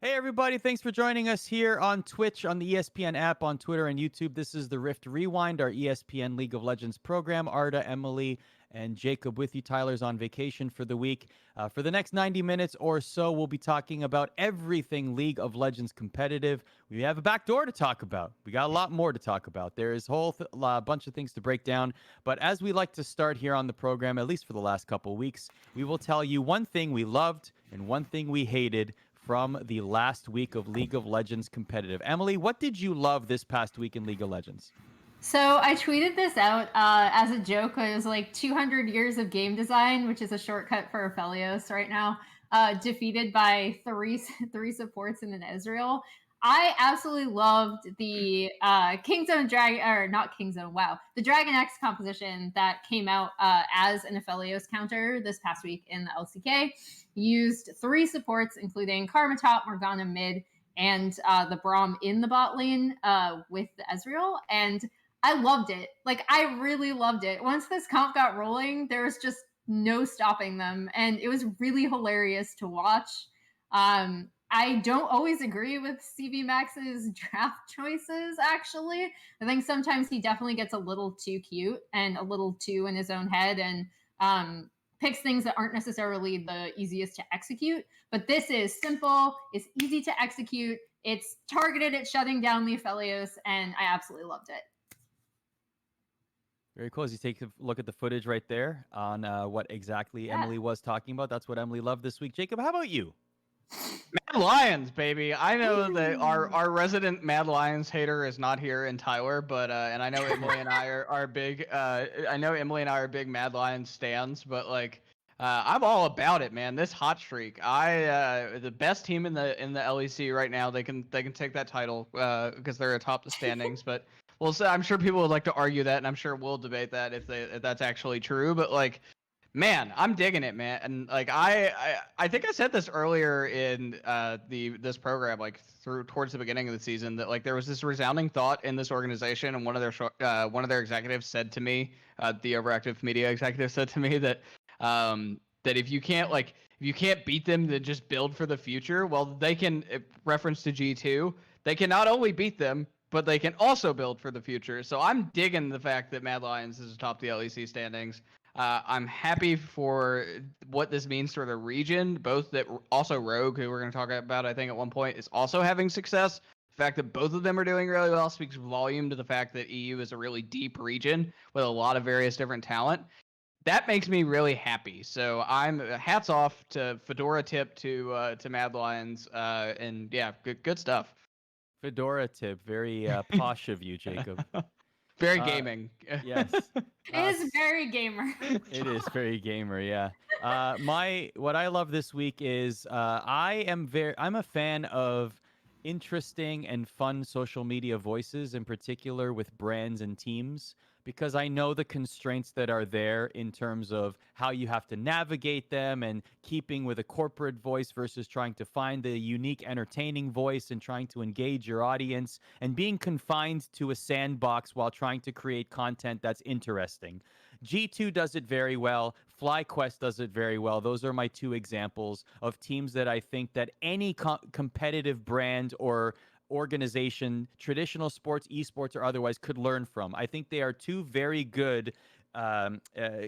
Hey, everybody. Thanks for joining us here on Twitch, on the ESPN app, on Twitter, and YouTube. This is the Rift Rewind, our ESPN League of Legends program. Arda, Emily, and Jacob with you. Tyler's on vacation for the week. For the next 90 minutes or so, we'll be talking about everything League of Legends competitive. We have a back door to talk about. We got a lot more to talk about. There is a whole bunch of things to break down. But as we like to start here on the program, at least for the last couple weeks, we will tell you one thing we loved and one thing we hated from the last week of League of Legends competitive. Emily, what did you love this past week in League of Legends? So I tweeted this out as a joke. It was like 200 years of game design, which is a shortcut for Aphelios right now, defeated by three supports and an Ezreal. I absolutely loved the Kingzone Dragon, or not Kingzone, wow, the Dragon X composition that came out as an Aphelios counter this past week in the LCK. Used three supports, including Karma top, Morgana mid, and the Braum in the bot lane with the Ezreal. And I loved it. Like, I really loved it. Once this comp got rolling, there was just no stopping them. And it was really hilarious to watch. I don't always agree with CV Max's draft choices, actually. I think sometimes he definitely gets a little too cute and a little too in his own head and picks things that aren't necessarily the easiest to execute. But this is simple, it's easy to execute, it's targeted at shutting down the Aphelios, and I absolutely loved it. Very cool. As you take a look at the footage right there on what exactly Emily was talking about, that's what Emily loved this week. Jacob, how about you? Mad Lions, baby. I know that our resident Mad Lions hater is not here in Tyler, but and I know Emily and I are big. I know Emily and I are big Mad Lions stans, but like I'm all about it, man. This hot streak. The best team in the LEC right now. They can take that title because they're atop the standings, but. Well, so I'm sure people would like to argue that, and I'm sure we'll debate that if that's actually true. But like, man, I'm digging it, man. And like, I think I said this earlier in this program, like towards the beginning of the season, that like there was this resounding thought in this organization, and one of their executives said to me, the overactive media executive said to me that that if you can't beat them, then just build for the future. Well, they can reference to G2. They can not only beat them, but they can also build for the future. So I'm digging the fact that Mad Lions is atop the LEC standings. I'm happy for what this means for the region, both that also Rogue, who we're going to talk about, I think at one point, is also having success. The fact that both of them are doing really well speaks volume to the fact that EU is a really deep region with a lot of various different talent. That makes me really happy. So I'm hats off to Fedora tip to Mad Lions, and yeah, good stuff. Fedora tip. Very posh of you, Jacob. Very gaming. Yes. It is very gamer. It is very gamer, yeah. What I love this week is I'm a fan of interesting and fun social media voices, in particular with brands and teams, because I know the constraints that are there in terms of how you have to navigate them and keeping with a corporate voice versus trying to find the unique, entertaining voice and trying to engage your audience and being confined to a sandbox while trying to create content that's interesting. G2 does it very well. FlyQuest does it very well. Those are my two examples of teams that I think that any competitive brand or organization, traditional sports, esports, or otherwise, could learn from. I think they are two very good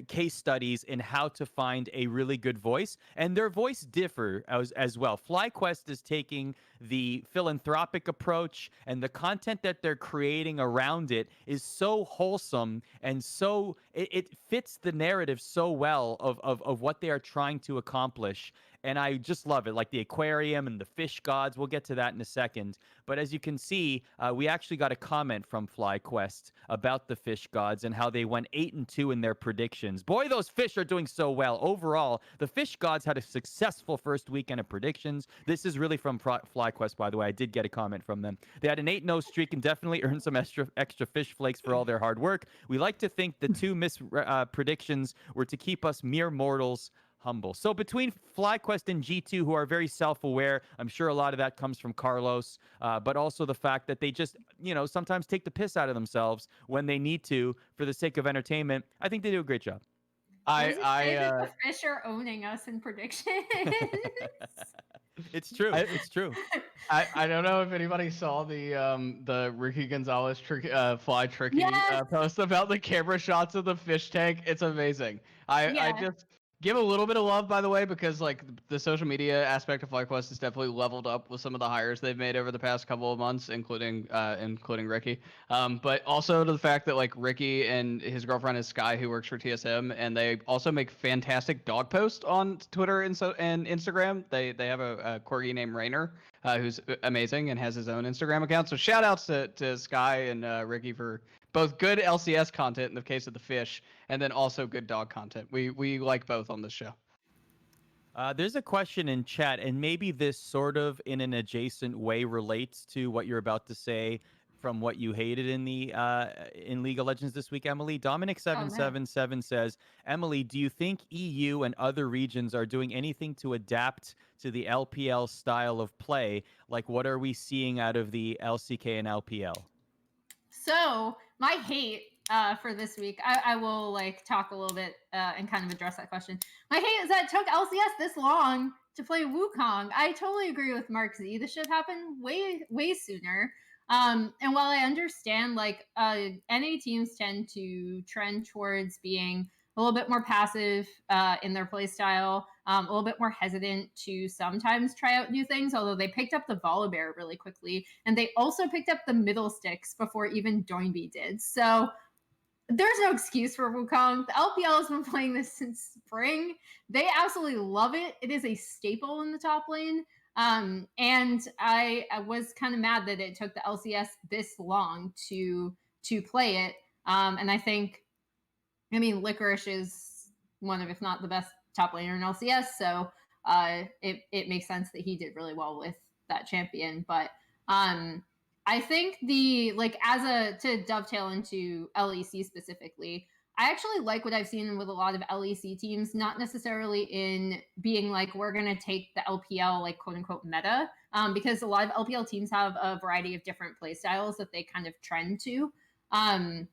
case studies in how to find a really good voice, and their voice differ as well. FlyQuest is taking the philanthropic approach, and the content that they're creating around it is so wholesome and so it fits the narrative so well of what they are trying to accomplish. And I just love it, like the aquarium and the fish gods. We'll get to that in a second. But as you can see, we actually got a comment from FlyQuest about the fish gods and how they went 8-2 in their predictions. Boy, those fish are doing so well. Overall, the fish gods had a successful first weekend of predictions. This is really from FlyQuest, by the way. I did get a comment from them. They had an 8-0 streak and definitely earned some extra fish flakes for all their hard work. We like to think the two predictions were to keep us mere mortals humble. So between FlyQuest and G2, who are very self-aware, I'm sure a lot of that comes from Carlos, but also the fact that they just, sometimes take the piss out of themselves when they need to for the sake of entertainment. I think they do a great job. The fish are owning us in predictions. It's true. It's true. I don't know if anybody saw the Ricky Gonzalez fly tricky Yes. post about the camera shots of the fish tank. It's amazing. I Yeah. just give a little bit of love, by the way, because like the social media aspect of FlyQuest has definitely leveled up with some of the hires they've made over the past couple of months, including Ricky. But also to the fact that like Ricky and his girlfriend is Sky, who works for TSM, and they also make fantastic dog posts on Twitter and Instagram. They have a corgi named Rainer, who's amazing and has his own Instagram account. So shout outs to Sky and Ricky for both good LCS content in the case of the fish, and then also good dog content. We like both on this show. There's a question in chat, and maybe this sort of in an adjacent way relates to what you're about to say from what you hated in the in League of Legends this week, Emily. Dominic Oh, no. 777 says, Emily, do you think EU and other regions are doing anything to adapt to the LPL style of play? Like, what are we seeing out of the LCK and LPL? So my hate for this week, I will like talk a little bit and kind of address that question. My hate is that it took LCS this long to play Wukong. I totally agree with Mark Z. This should happen way sooner. And while I understand like NA teams tend to trend towards being a little bit more passive in their play style, a little bit more hesitant to sometimes try out new things, although they picked up the Volibear really quickly. And they also picked up the middle sticks before even Doinby did. So there's no excuse for Wukong. The LPL has been playing this since spring. They absolutely love it. It is a staple in the top lane. And I was kind of mad that it took the LCS this long to play it. And I think, I mean, Licorice is one of, if not the best top laner in LCS, so it makes sense that he did really well with that champion. But I think to dovetail into LEC specifically, I actually like what I've seen with a lot of LEC teams, not necessarily in being like, we're going to take the LPL, like quote unquote meta, because a lot of LPL teams have a variety of different play styles that they kind of trend to. And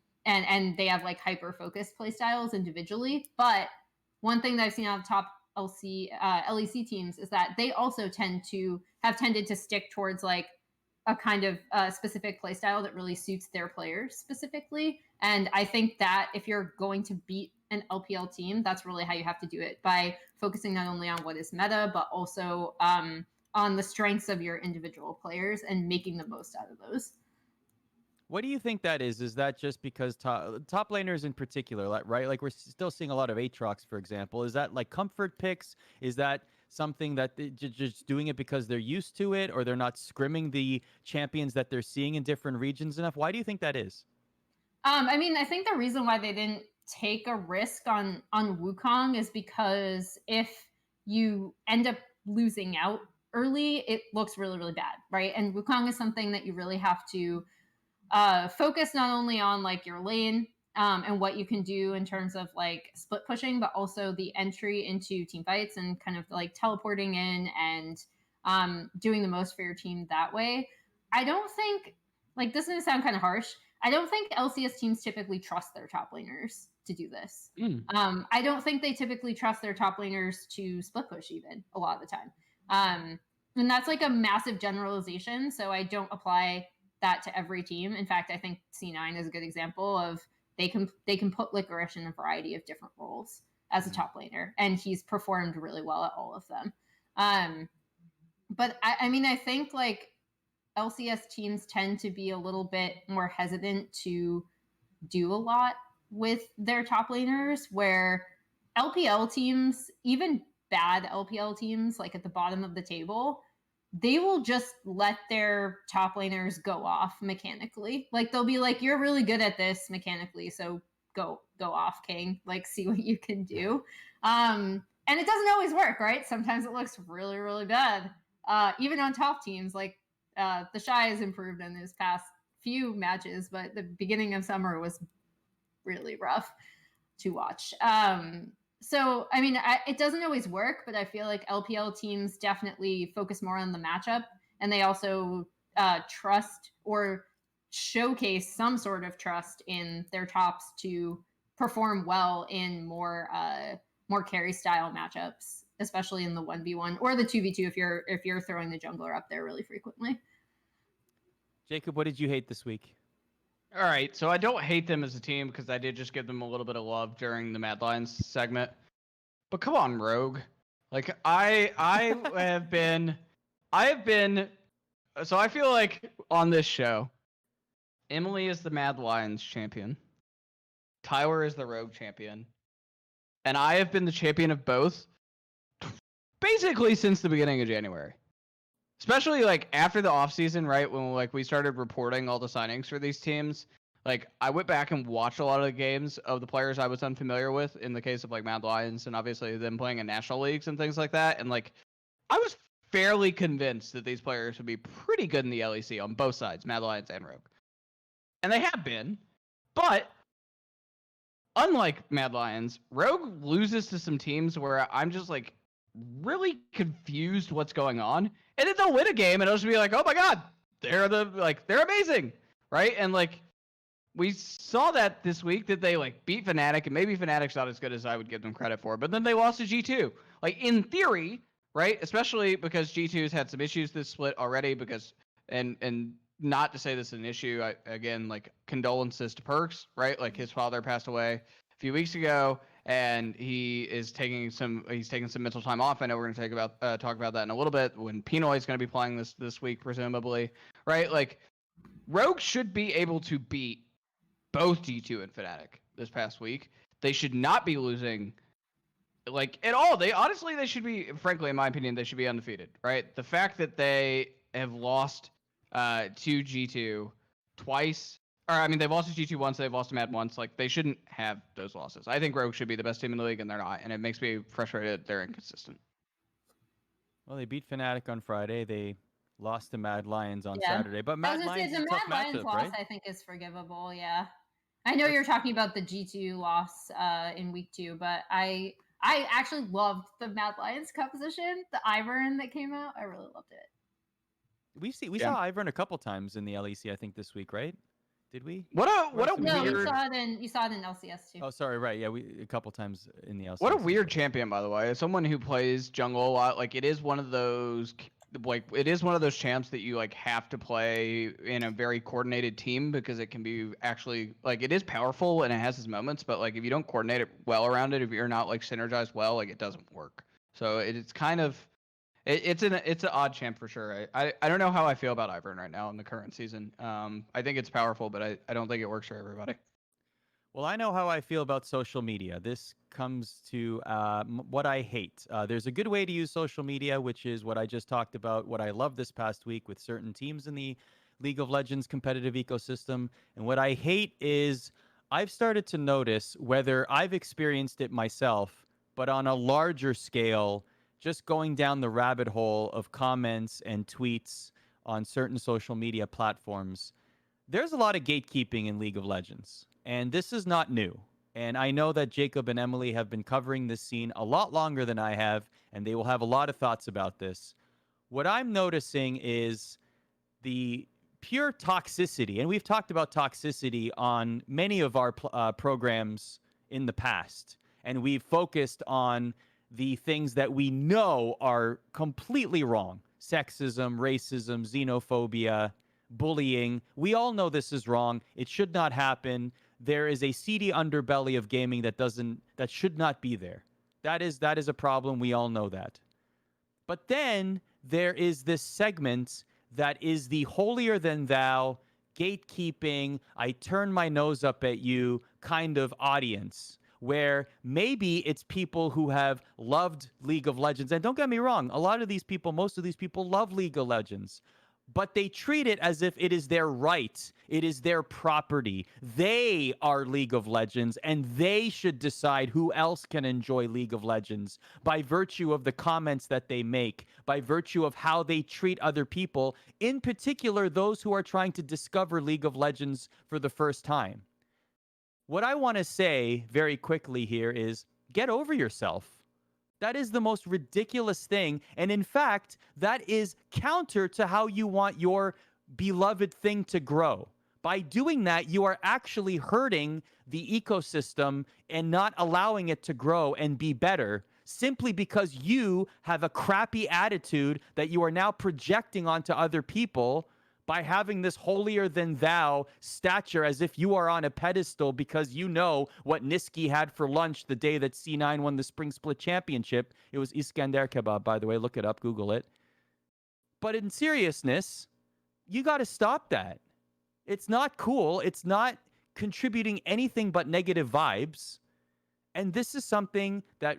they have like hyper focused play styles individually. But one thing that I've seen out of top LEC teams is that they also tended to stick towards like a kind of specific play style that really suits their players specifically. And I think that if you're going to beat an LPL team, that's really how you have to do it, by focusing not only on what is meta, but also on the strengths of your individual players and making the most out of those. What do you think that is? Is that just because top laners in particular, right? Like we're still seeing a lot of Aatrox, for example. Is that like comfort picks? Is that something that just doing it because they're used to it, or they're not scrimming the champions that they're seeing in different regions enough? Why do you think that is? I mean, I think the reason why they didn't take a risk on Wukong is because if you end up losing out early, it looks really, really bad, right? And Wukong is something that you really have to focus not only on like your lane and what you can do in terms of like split pushing, but also the entry into team fights and kind of like teleporting in and doing the most for your team that way. I don't think, like, this is going to sound kind of harsh, I don't think LCS teams typically trust their top laners to do this. I don't think they typically trust their top laners to split push even a lot of the time. And that's like a massive generalization. So I don't apply that to every team. In fact, I think C9 is a good example of they can put Licorice in a variety of different roles as a top laner, and he's performed really well at all of them. But I mean, I think like LCS teams tend to be a little bit more hesitant to do a lot with their top laners, where LPL teams, even bad LPL teams, like at the bottom of the table, they will just let their top laners go off mechanically. Like they'll be like, you're really good at this mechanically, so go off, King. Like, see what you can do. And it doesn't always work, right? Sometimes it looks really, really bad. Even on top teams, like the Shy has improved in his past few matches, but the beginning of summer was really rough to watch. So, I mean, it doesn't always work, but I feel like LPL teams definitely focus more on the matchup, and they also trust or showcase some sort of trust in their tops to perform well in more carry style matchups especially in the 1v1 or the 2v2 if you're throwing the jungler up there really frequently. Jacob, what did you hate this week? All right, so I don't hate them as a team because I did just give them a little bit of love during the Mad Lions segment. But come on, Rogue. Like I have been so I feel like on this show, Emily is the Mad Lions champion. Tyler is the Rogue champion. And I have been the champion of both basically since the beginning of January. Especially like after the offseason, right? When like we started reporting all the signings for these teams. Like I went back and watched a lot of the games of the players I was unfamiliar with in the case of like Mad Lions and obviously them playing in national leagues and things like that. And like I was fairly convinced that these players would be pretty good in the LEC on both sides, Mad Lions and Rogue. And they have been, but unlike Mad Lions, Rogue loses to some teams where I'm just like really confused what's going on. And then they'll win a game and it'll just be like, oh my god, they're amazing, right? And like we saw that this week that they like beat Fnatic, and maybe Fnatic's not as good as I would give them credit for, but then they lost to G2. Like in theory, right? Especially because G2's had some issues this split already because and not to say this is an issue, again, like condolences to Perks, right? Like his father passed away a few weeks ago, and he's taking some mental time off. I know we're going to talk about that in a little bit when Pinoy is going to be playing this week, presumably, right? Like Rogue should be able to beat both G2 and Fnatic this past week. They should not be losing like at all. They should be, frankly, in my opinion, they should be undefeated, right? The fact that they have lost to G2 twice, or I mean, they've lost to G2 once, they've lost to Mad once. Like they shouldn't have those losses. I think Rogue should be the best team in the league, and they're not, and it makes me frustrated they're inconsistent. Well, they beat Fnatic on Friday. They lost to Mad Lions on Saturday, but I was Mad gonna Lions say, is the a tough Mad Lions matchup, loss, right? I think, is forgivable. Yeah, I know you're talking about the G2 loss in week 2, but I actually loved the Mad Lions composition, the Ivern that came out. I really loved it. We saw Ivern a couple times in the LEC, I think, this week, right? Did we? What a No, weird. you saw it in LCS too. Oh, sorry, right? Yeah, we a couple times in the LCS. What a weird champion, by the way. As someone who plays jungle a lot, like it is one of those champs that you like have to play in a very coordinated team because it can be actually like it is powerful and it has its moments, but like if you don't coordinate it well around it, if you're not like synergized well, like it doesn't work. So it's kind of it's an odd champ for sure. I don't know how I feel about Ivern right now in the current season. I think it's powerful, but I don't think it works for everybody. Well, I know how I feel about social media. This comes to what I hate. There's a good way to use social media, which is what I just talked about, what I love this past week with certain teams in the League of Legends competitive ecosystem. And what I hate is I've started to notice, whether I've experienced it myself, but on a larger scale, just going down the rabbit hole of comments and tweets on certain social media platforms, there's a lot of gatekeeping in League of Legends. And this is not new. And I know that Jacob and Emily have been covering this scene a lot longer than I have, and they will have a lot of thoughts about this. What I'm noticing is the pure toxicity, and we've talked about toxicity on many of our programs in the past, and we've focused on the things that we know are completely wrong. Sexism, racism, xenophobia, bullying. We all know this is wrong. It should not happen. There is a seedy underbelly of gaming that should not be there. That is a problem. We all know that. But then there is this segment that is the holier than thou, gatekeeping, I turn my nose up at you kind of audience, where maybe it's people who have loved League of Legends. And don't get me wrong, most of these people love League of Legends. But they treat it as if it is their right. It is their property. They are League of Legends, and they should decide who else can enjoy League of Legends by virtue of the comments that they make, by virtue of how they treat other people, in particular those who are trying to discover League of Legends for the first time. What I want to say very quickly here is get over yourself. That is the most ridiculous thing. And in fact, that is counter to how you want your beloved thing to grow. By doing that, you are actually hurting the ecosystem and not allowing it to grow and be better. simply because you have a crappy attitude that you are now projecting onto other people by having this holier than thou stature as if you are on a pedestal because you know what Niski had for lunch the day that C9 won the Spring Split Championship. It was Iskandar kebab, by the way. Look it up, Google it. But in seriousness, you got to stop that. It's not cool. It's not contributing anything but negative vibes. And this is something that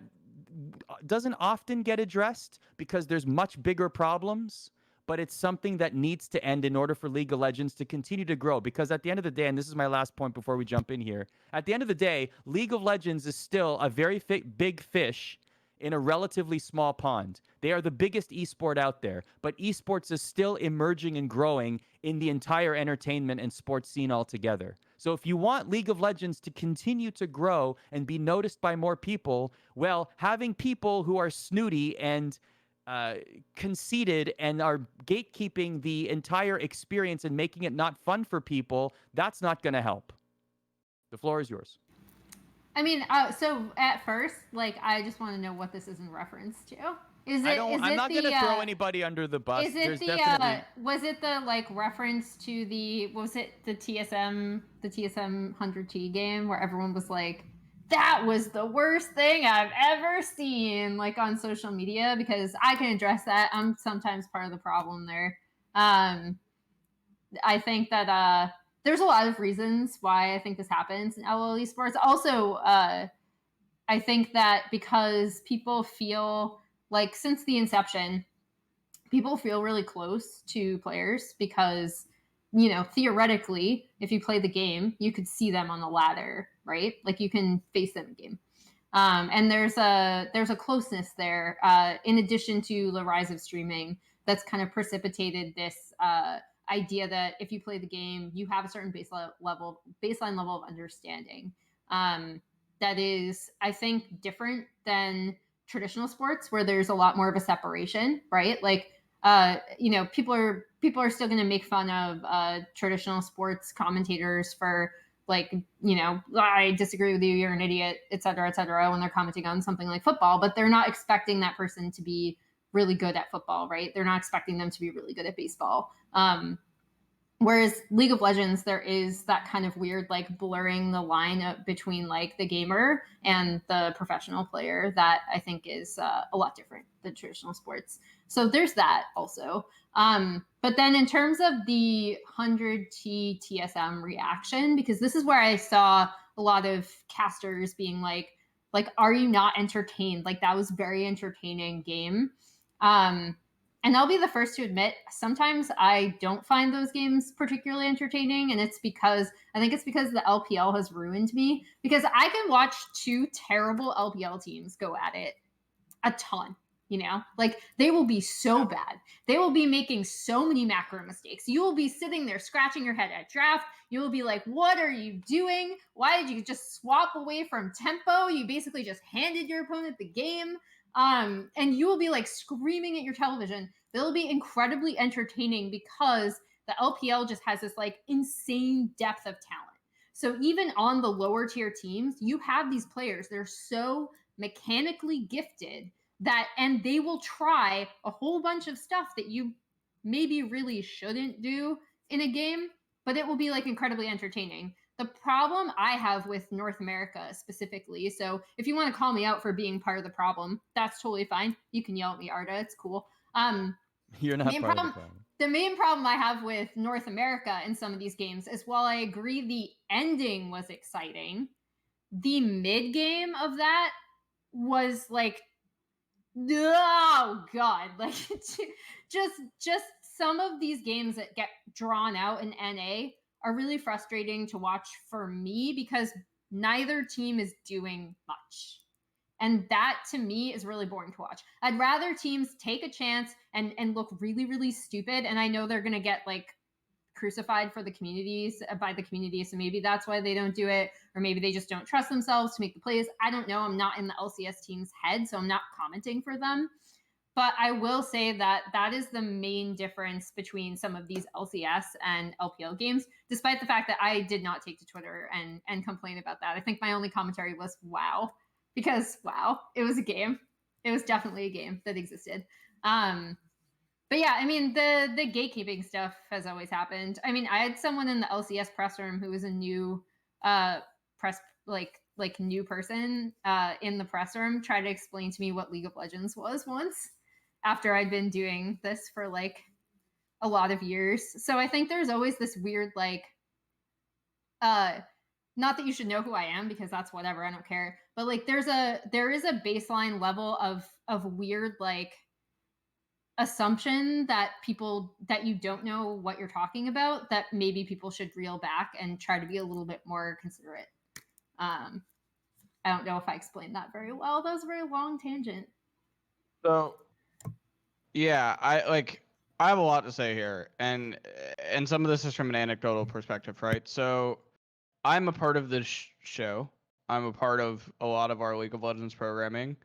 doesn't often get addressed because there's much bigger problems, but it's something that needs to end in order for League of Legends to continue to grow. Because at the end of the day, and this is my last point before we jump in here, at the end of the day, League of Legends is still a very big fish in a relatively small pond. They are the biggest esport out there, but esports is still emerging and growing in the entire entertainment and sports scene altogether. So if you want League of Legends to continue to grow and be noticed by more people, well, having people who are snooty and conceited and are gatekeeping the entire experience and making it not fun for people, that's not going to help. The floor is yours. I mean, so at first, like, I just want to know what this is in reference to. I'm not going to throw anybody under the bus. Is it was it the like reference to the TSM 100T game where everyone was like, that was the worst thing I've ever seen, like on social media? Because I can address that. I'm sometimes part of the problem there. I think that there's a lot of reasons why I think this happens in LOL esports. Also, I think that because people feel like since the inception, people feel really close to players because, you know, theoretically, if you play the game, you could see them on the ladder, right? Like you can face them in game. And there's a closeness there, in addition to the rise of streaming that's kind of precipitated this idea that if you play the game, you have a certain baseline level of understanding. That is, I think, different than traditional sports where there's a lot more of a separation, right? Like, you know, people are still going to make fun of traditional sports commentators for like, you know, I disagree with you, you're an idiot, et cetera, when they're commenting on something like football, but they're not expecting that person to be really good at football, right? They're not expecting them to be really good at baseball. Whereas League of Legends, there is that kind of weird, like blurring the line between like the gamer and the professional player that I think is a lot different than traditional sports. So there's that also. But then in terms of the 100T TSM reaction, because this is where I saw a lot of casters being like, are you not entertained? Like that was very entertaining game. And I'll be the first to admit, sometimes I don't find those games particularly entertaining. And I think it's because the LPL has ruined me. Because I can watch two terrible LPL teams go at it a ton, you know? Like, they will be so bad. They will be making so many macro mistakes. You will be sitting there scratching your head at draft. You will be like, what are you doing? Why did you just swap away from tempo? You basically just handed your opponent the game. And you will be like screaming at your television. They'll be incredibly entertaining because the LPL just has this like insane depth of talent. So even on the lower tier teams, you have these players. They're so mechanically gifted and they will try a whole bunch of stuff that you maybe really shouldn't do in a game, but it will be like incredibly entertaining. The problem I have with North America specifically, so if you want to call me out for being part of the problem, that's totally fine. You can yell at me, Arda. It's cool. You're not part of the problem. The main problem I have with North America in some of these games is while I agree the ending was exciting, the mid game of that was like, oh God, like just some of these games that get drawn out in NA are really frustrating to watch for me because neither team is doing much. And that to me is really boring to watch. I'd rather teams take a chance and look really, really stupid. And I know they're going to get like crucified for the communities by the community. So maybe that's why they don't do it. Or maybe they just don't trust themselves to make the plays. I don't know. I'm not in the LCS team's head, so I'm not commenting for them. But I will say that that is the main difference between some of these LCS and LPL games, despite the fact that I did not take to Twitter and complain about that. I think my only commentary was, wow, because, wow, it was a game. it was definitely a game that existed. But yeah, I mean, the gatekeeping stuff has always happened. I mean, I had someone in the LCS press room who was a new press like new person in the press room try to explain to me what League of Legends was once after I'd been doing this for like a lot of years. So I think there's always this weird like not that you should know who I am because that's whatever, I don't care. But like there is a baseline level of weird like assumption that people that you don't know what you're talking about that maybe people should reel back and try to be a little bit more considerate. I don't know if I explained that very well. That was a very long tangent. So yeah, I have a lot to say here, and some of this is from an anecdotal perspective, right? So I'm a part of this show. I'm a part of a lot of our League of Legends programming.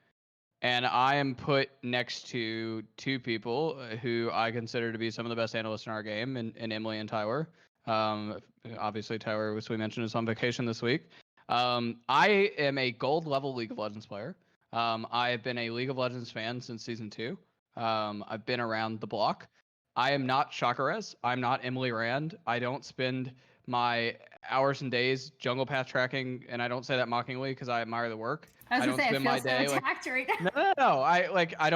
And I am put next to two people who I consider to be some of the best analysts in our game, in Emily and Tyler. Obviously, Tyler, as we mentioned, is on vacation this week. I am a gold level League of Legends player. I have been a League of Legends fan since season 2. I've been around the block. I am not Chakarez. I'm not Emily Rand. I don't spend my hours and days jungle path tracking, and I don't say that mockingly because I admire the work. I was don't gonna say, spend my day attacked right now. No. I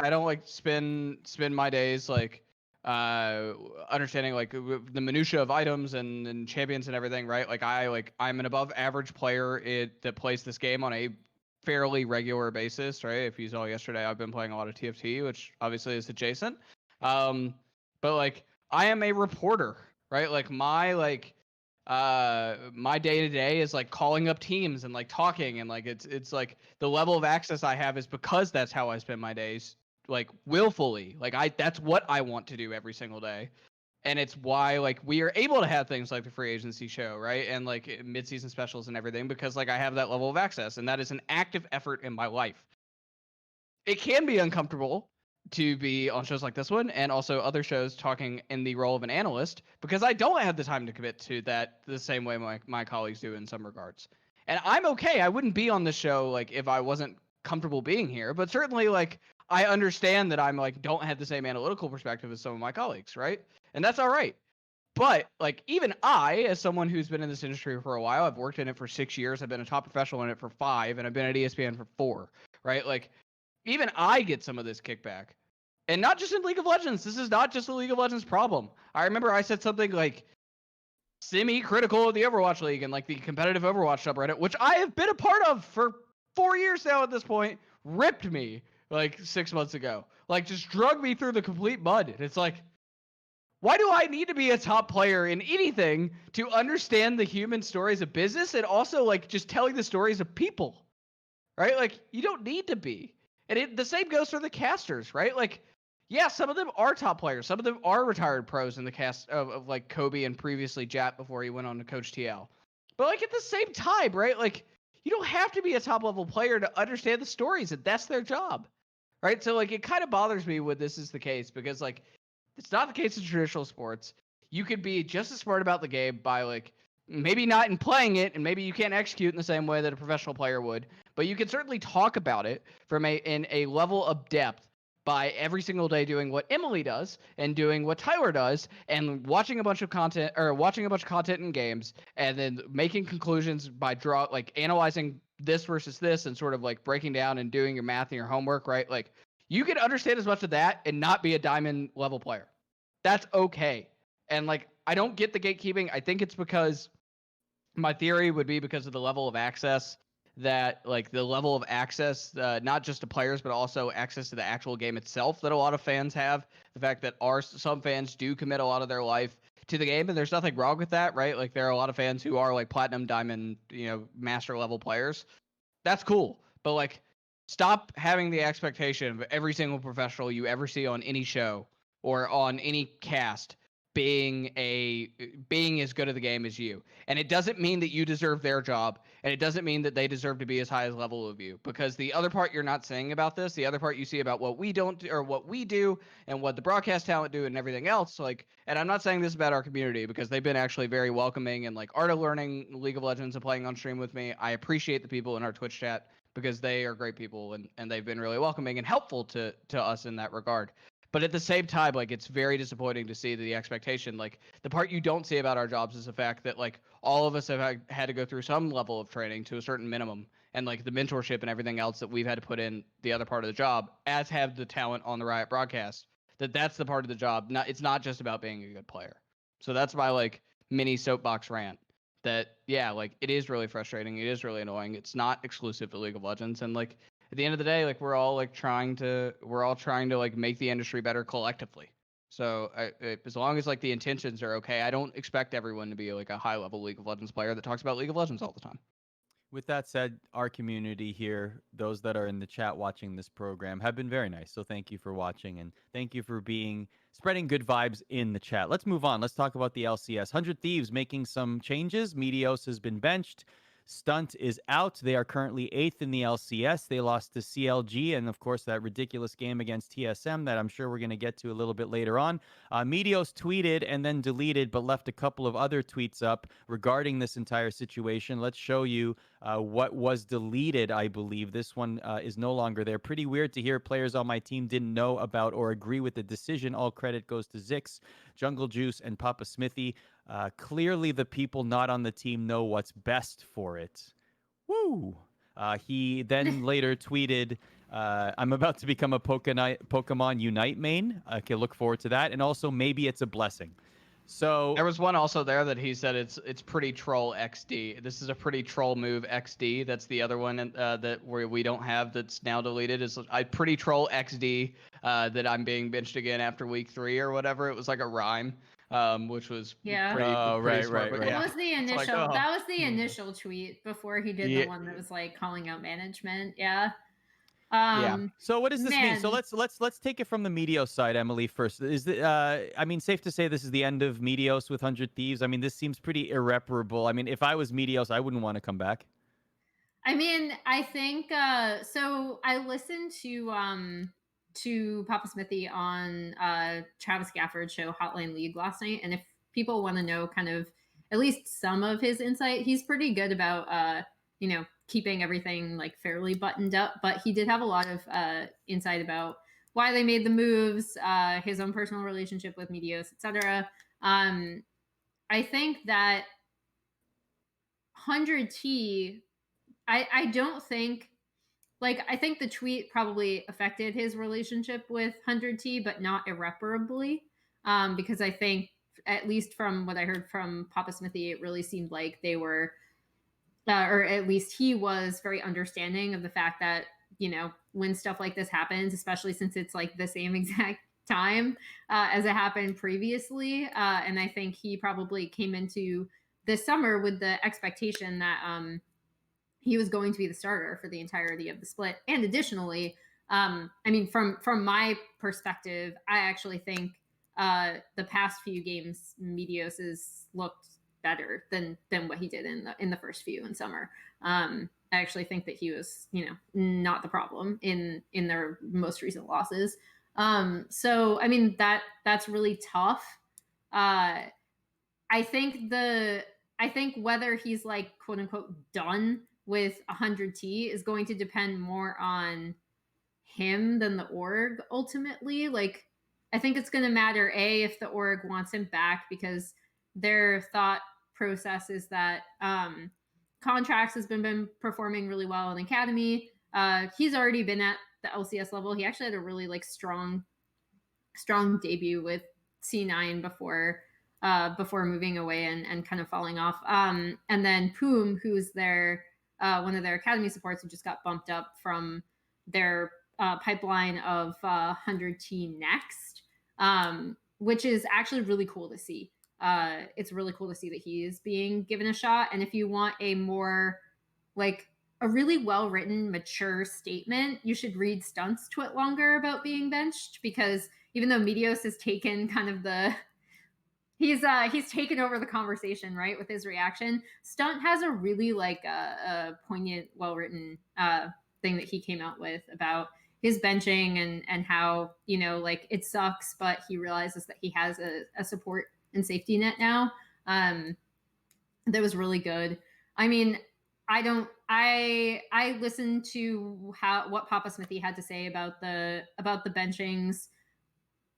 don't like spend my days like understanding like the minutia of items and champions and everything, right? I'm an above average player that plays this game on a fairly regular basis, right? If you saw yesterday, I've been playing a lot of TFT, which obviously is adjacent. But like I am a reporter, right? Like my day to day is like calling up teams and like talking, and like it's like the level of access I have is because that's how I spend my days, like willfully. That's what I want to do every single day. And it's why like we are able to have things like the free agency show, right? And like mid-season specials and everything, because like I have that level of access, and that is an active effort in my life. It can be uncomfortable to be on shows like this one and also other shows talking in the role of an analyst, because I don't have the time to commit to that the same way my colleagues do in some regards. And I'm okay. I wouldn't be on this show like if I wasn't comfortable being here, but certainly like I understand that I'm like don't have the same analytical perspective as some of my colleagues, right? And that's all right. But like even I, as someone who's been in this industry for a while, I've worked in it for 6 years, I've been a top professional in it for 5, and I've been at ESPN for 4, right? Like even I get some of this kickback. And not just in League of Legends. This is not just a League of Legends problem. I remember I said something like semi-critical of the Overwatch League and like the competitive Overwatch subreddit, which I have been a part of for 4 years now at this point, ripped me like 6 months ago. Like just drug me through the complete mud. And it's like, why do I need to be a top player in anything to understand the human stories of business and also like just telling the stories of people? Right? Like you don't need to be. And the same goes for the casters, right? Like, yeah, some of them are top players. Some of them are retired pros in the cast of like Kobe and previously Jap before he went on to coach TL. But like at the same time, right? Like you don't have to be a top level player to understand the stories, and that's their job, right? So like it kind of bothers me when this is the case, because like it's not the case in traditional sports. You could be just as smart about the game by like maybe not in playing it, and maybe you can't execute in the same way that a professional player would, but you can certainly talk about it in a level of depth by every single day doing what Emily does and doing what Tyler does and watching a bunch of content in games and then making conclusions by analyzing this versus this and sort of like breaking down and doing your math and your homework, right? Like you can understand as much of that and not be a diamond level player. That's okay. And like I don't get the gatekeeping. I think it's because my theory would be because of the level of access not just to players, but also access to the actual game itself that a lot of fans have. The fact that some fans do commit a lot of their life to the game, and there's nothing wrong with that, right? Like there are a lot of fans who are like platinum, diamond, master level players. That's cool. But like stop having the expectation of every single professional you ever see on any show or on any cast being as good at the game as you. And it doesn't mean that you deserve their job, and it doesn't mean that they deserve to be as high as level of you, because the other part you're not saying about this, the other part you see about what we don't or what we do and what the broadcast talent do and everything else, like, and I'm not saying this about our community because they've been actually very welcoming and like art of learning League of Legends and playing on stream with me. I appreciate the people in our Twitch chat, because they are great people and they've been really welcoming and helpful to us in that regard. But at the same time, like, it's very disappointing to see the expectation. Like, the part you don't see about our jobs is the fact that, like, all of us have had to go through some level of training to a certain minimum, and like the mentorship and everything else that we've had to put in the other part of the job, as have the talent on the Riot broadcast. That's the part of the job. It's not just about being a good player. So that's my like mini soapbox rant. That, yeah, like, it is really frustrating. It is really annoying. It's not exclusive to League of Legends, and like, at the end of the day, like, we're all trying to like make the industry better collectively. So as long as like the intentions are okay, I don't expect everyone to be like a high level League of Legends player that talks about League of Legends all the time. With that said, our community here, those that are in the chat watching this program, have been very nice. So thank you for watching, and thank you for spreading good vibes in the chat. Let's move on. Let's talk about the LCS. 100 Thieves making some changes. Meteos has been benched. Stunt is out. They are currently 8th in the LCS. They lost to CLG, and of course that ridiculous game against TSM that I'm sure we're going to get to a little bit later on. Meteos tweeted and then deleted, but left a couple of other tweets up regarding this entire situation. Let's show you what was deleted, I believe. This one is no longer there. Pretty weird to hear players on my team didn't know about or agree with the decision. All credit goes to Zix, Jungle Juice, and Papa Smithy. Clearly, the people not on the team know what's best for it. Woo! He then later tweeted, I'm about to become a Pokemon Unite main. Okay, look forward to that. And also, maybe it's a blessing. So there was one also there that he said it's pretty troll XD. This is a pretty troll move XD. That's the other one that where we don't have that's now deleted. Is I pretty troll XD that I'm being benched again after week 3 or whatever. It was like a rhyme, which was pretty smart. But That yeah, was the it's initial. like, oh. That was the initial tweet before he did the one that was like calling out management. Yeah. So what does this mean? So let's take it from the Meteos side, Emily. First, is the I mean, safe to say this is the end of Meteos with 100 Thieves. I mean, this seems pretty irreparable. I mean, if I was Meteos, I wouldn't want to come back. I mean, I think so. I listened to Papa Smithy on Travis Gafford's show Hotline League last night, and if people want to know kind of at least some of his insight, he's pretty good about keeping everything like fairly buttoned up. But he did have a lot of insight about why they made the moves, his own personal relationship with Meteos, etc. I think that 100T. I don't think, like, I think the tweet probably affected his relationship with 100T, but not irreparably, because I think, at least from what I heard from Papa Smithy, it really seemed like they were, or at least he was very understanding of the fact that, when stuff like this happens, especially since it's like the same exact time as it happened previously. And I think he probably came into this summer with the expectation that he was going to be the starter for the entirety of the split. And additionally, I mean, from my perspective, I actually think the past few games, Meteos has looked better than what he did in the first few in summer. I actually think that he was, not the problem in their most recent losses. So I mean, that's really tough. I think whether he's like quote unquote done with 100T is going to depend more on him than the org ultimately. Like, I think it's going to matter if the org wants him back, because their thought process is that Contracts has been performing really well in academy. He's already been at the LCS level. He actually had a really like strong debut with C9 before moving away and kind of falling off. And then Poom, who's their one of their academy supports, who just got bumped up from their pipeline of 100T next, which is actually really cool to see. It's really cool to see that he is being given a shot. And if you want a more like a really well-written, mature statement, you should read Stunt's tweet longer about being benched, because even though Meteos has taken kind of he's taken over the conversation, right, with his reaction, Stunt has a really like a poignant, well-written thing that he came out with about his benching and how, like, it sucks, but he realizes that he has a support and safety net now. That was really good. I mean, I listened to what Papa Smithy had to say about the benchings.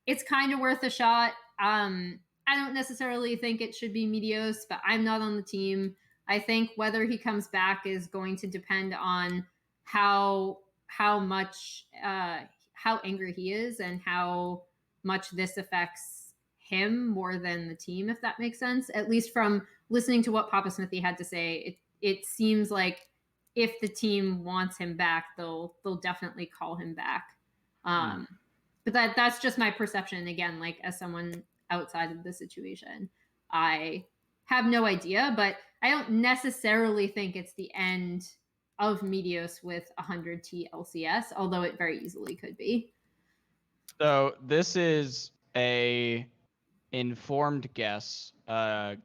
It's kind of worth a shot. I don't necessarily think it should be Meteos, but I'm not on the team. I think whether he comes back is going to depend on how much how angry he is and how much this affects him more than the team, if that makes sense. At least from listening to what Papa Smithy had to say, it seems like if the team wants him back, they'll definitely call him back. But that's just my perception. Again, like as someone outside of the situation, I have no idea, but I don't necessarily think it's the end of Meteos with 100T LCS, although it very easily could be. So this is a informed guess,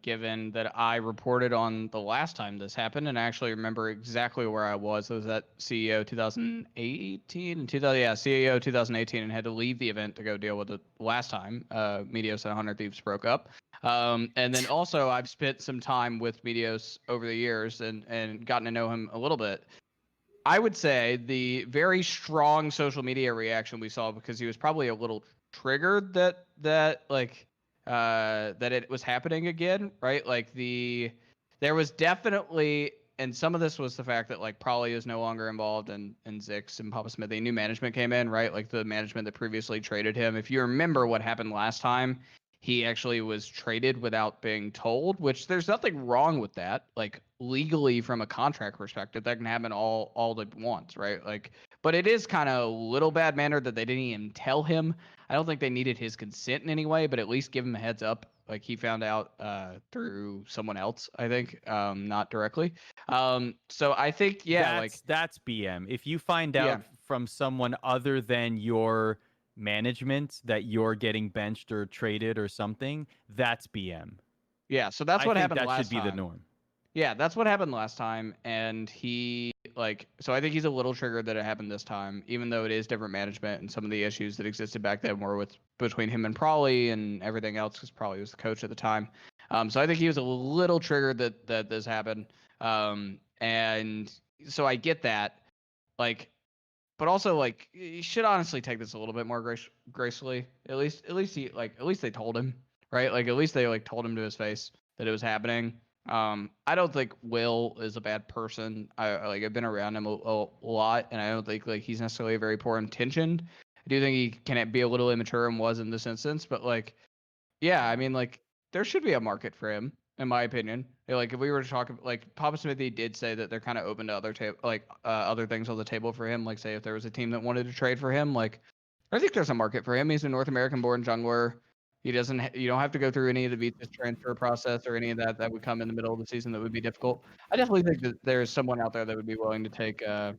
given that I reported on the last time this happened, and I actually remember exactly where I was. I was at CEO 2018 and CEO 2018, and had to leave the event to go deal with it last time. Meteos and 100 Thieves broke up. And then also I've spent some time with Meteos over the years and gotten to know him a little bit. I would say the very strong social media reaction we saw, because he was probably a little triggered that it was happening again, right? Like there was definitely, and some of this was the fact that like Prolly is no longer involved and Zix and Papa Smithy, new management came in, right? Like the management that previously traded him. If you remember what happened last time, he actually was traded without being told, which there's nothing wrong with that. Like legally from a contract perspective, that can happen all at once, right? Like, but it is kind of a little bad mannered that they didn't even tell him. I don't think they needed his consent in any way, but at least give him a heads up. Like he found out through someone else, I think, not directly. So I think, yeah, that's BM. If you find out yeah. from someone other than your management that you're getting benched or traded or something, that's BM. Yeah, so that's I what think happened that last should be the time. norm. Yeah, that's what happened last time, and he so I think he's a little triggered that it happened this time, even though it is different management and some of the issues that existed back then were between him and Prolly and everything else, because Prolly was the coach at the time. So I think he was a little triggered that this happened, and so I get that, like, but also like you should honestly take this a little bit more gracefully. At least they told him, right? Like at least they like told him to his face that it was happening. I don't think Will is a bad person. I've been around him a lot, and I don't think like he's necessarily very poor intentioned. I do think he can be a little immature and was in this instance, but like, yeah, I mean like there should be a market for him, in my opinion. Like if we were to talk, like Papa Smithy did say that they're kind of open to other other things on the table for him. Like say if there was a team that wanted to trade for him, like I think there's a market for him. He's a North American born jungler. He doesn't. You don't have to go through any of the visa transfer process or any of that would come in the middle of the season that would be difficult. I definitely think that there's someone out there that would be willing to take. I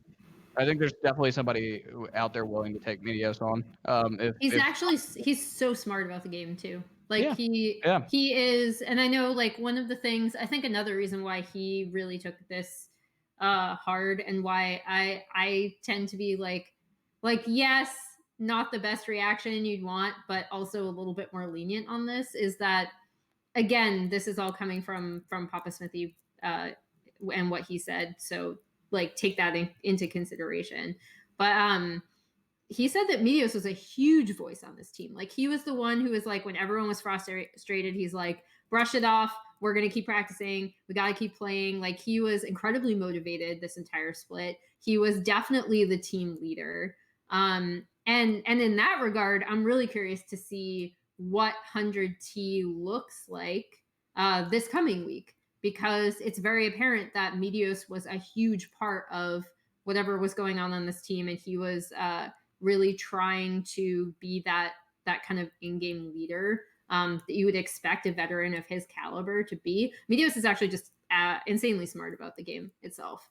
think there's definitely somebody out there willing to take Meteos on. He's so smart about the game too. Like Yeah. he is, and I know like one of the things, I think another reason why he really took this hard, and why I tend to be like yes, not the best reaction you'd want, but also a little bit more lenient on this, is that again, this is all coming from Papa Smithy and what he said. So like take that into consideration. But he said that Meteos was a huge voice on this team. Like he was the one who was like, when everyone was frustrated, he's like, brush it off. We're going to keep practicing. We got to keep playing. Like he was incredibly motivated this entire split. He was definitely the team leader. And in that regard, I'm really curious to see what 100T looks like this coming week, because it's very apparent that Meteos was a huge part of whatever was going on this team, and he was really trying to be that kind of in-game leader that you would expect a veteran of his caliber to be. Meteos is actually just insanely smart about the game itself.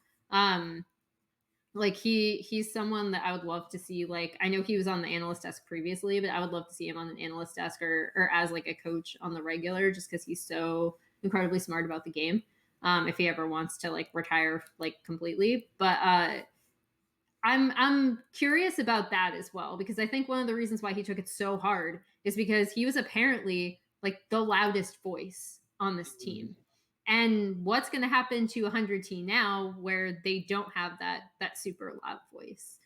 Like he's someone that I would love to see. Like I know he was on the analyst desk previously, but I would love to see him on an analyst desk or as like a coach on the regular, just because he's so incredibly smart about the game. If he ever wants to like retire like completely, but I'm curious about that as well, because I think one of the reasons why he took it so hard is because he was apparently like the loudest voice on this team. And what's going to happen to 100T now, where they don't have that super loud voice,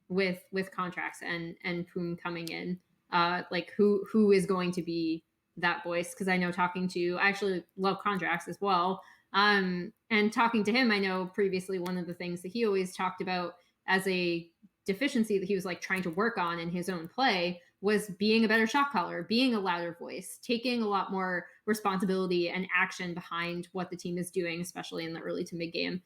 with contracts and Poon coming in? Like who is going to be that voice? Because I know I actually love contracts as well. And talking to him, I know previously one of the things that he always talked about as a deficiency that he was like trying to work on in his own play was being a better shot caller, being a louder voice, taking a lot more responsibility and action behind what the team is doing, especially in the early to mid game.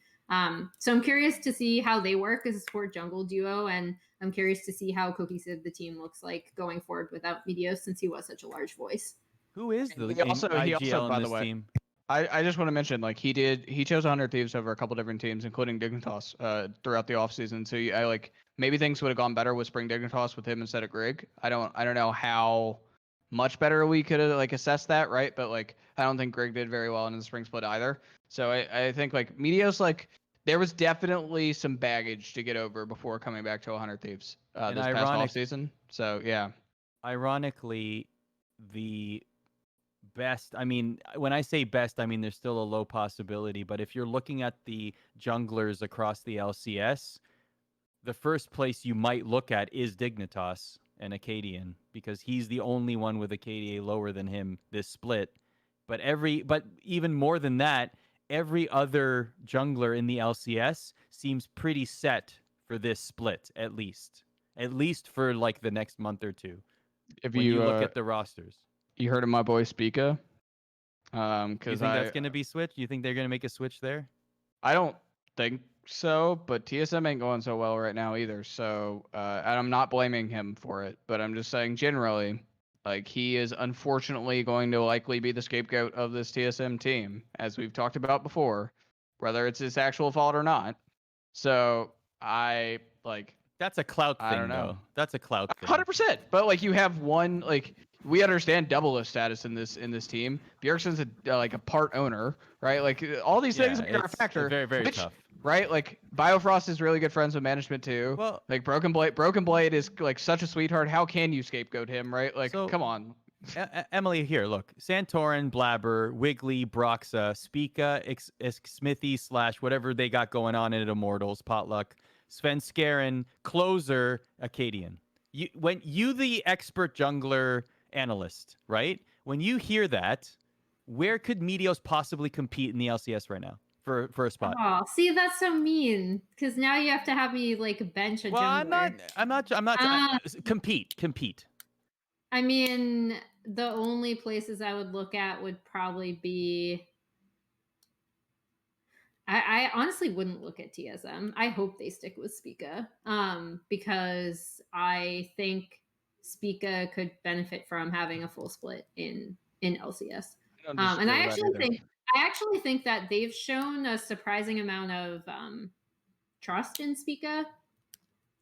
So I'm curious to see how they work as a support jungle duo, and I'm curious to see how cohesive the team looks like going forward without Meteos, since he was such a large voice. Who is the He also, IGL by in the this way, team? I just want to mention, like, he chose 100 Thieves over a couple different teams, including Dignitas, throughout the offseason. So I like, maybe things would have gone better with Spring Dignitas with him instead of Grig. I don't know how much better we could have like assessed that, right? But like, I don't think Grig did very well in the Spring Split either. So I think like Meteos, like, there was definitely some baggage to get over before coming back to 100 Thieves this past offseason. So yeah. Ironically, the best, I mean, when I say best, I mean there's still a low possibility, but if you're looking at the junglers across the LCS, the first place you might look at is Dignitas and Acadian, because he's the only one with a KDA lower than him this split. But even more than that, every other jungler in the LCS seems pretty set for this split, at least for like the next month or two. If when you you look at the rosters. You heard of my boy Spica? You think that's going to be switched? You think they're going to make a switch there? I don't think so, but TSM ain't going so well right now either. So, and I'm not blaming him for it, but I'm just saying generally, like, he is unfortunately going to likely be the scapegoat of this TSM team, as we've talked about before, whether it's his actual fault or not. So that's a clout thing, I don't know. though. That's a clout thing. 100%. But like, you have one, like, we understand double status in this team. Bjergsen's a part owner, right? Like, all these things are a factor. Very, very tough. Right? Like, Biofrost is really good friends with management too. Well, like Broken Blade is like such a sweetheart. How can you scapegoat him, right? Like, come on. Emily, here, look. Santorin, Blabber, Wiggly, Broxa, Spica, Smithy / whatever they got going on in Immortals, Potluck, Svenskeren, Closer, Acadian. You the expert jungler analyst, right? When you hear that, where could Meteos possibly compete in the LCS right now for a spot? Oh, see, that's so mean, because now you have to have me like bench a jungler. I'm not. Compete. I mean, the only places I would look at would probably be. I honestly wouldn't look at TSM. I hope they stick with Spica, because I think Spica could benefit from having a full split in LCS. And I actually think that they've shown a surprising amount of trust in Spica.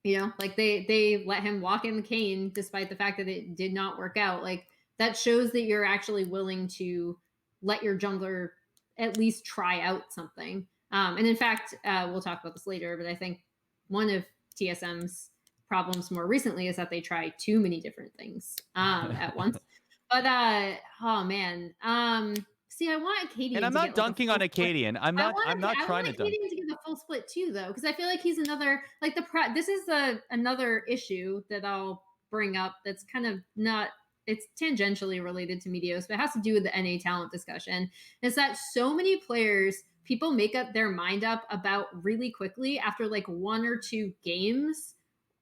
You know, like they let him walk in the cane despite the fact that it did not work out. Like, that shows that you're actually willing to let your jungler at least try out something. And in fact, we'll talk about this later, but I think one of TSM's problems more recently is that they try too many different things at once. But oh man, see, I want Acadian. And I'm not dunking on Acadian. I'm not trying to dunk. Acadian to get the full split too, though, because I feel like he's another like this is another issue that I'll bring up. That's kind of not. It's tangentially related to Meteos, but it has to do with the NA talent discussion. Is that so many players, people make up their mind up about really quickly after like 1 or 2 games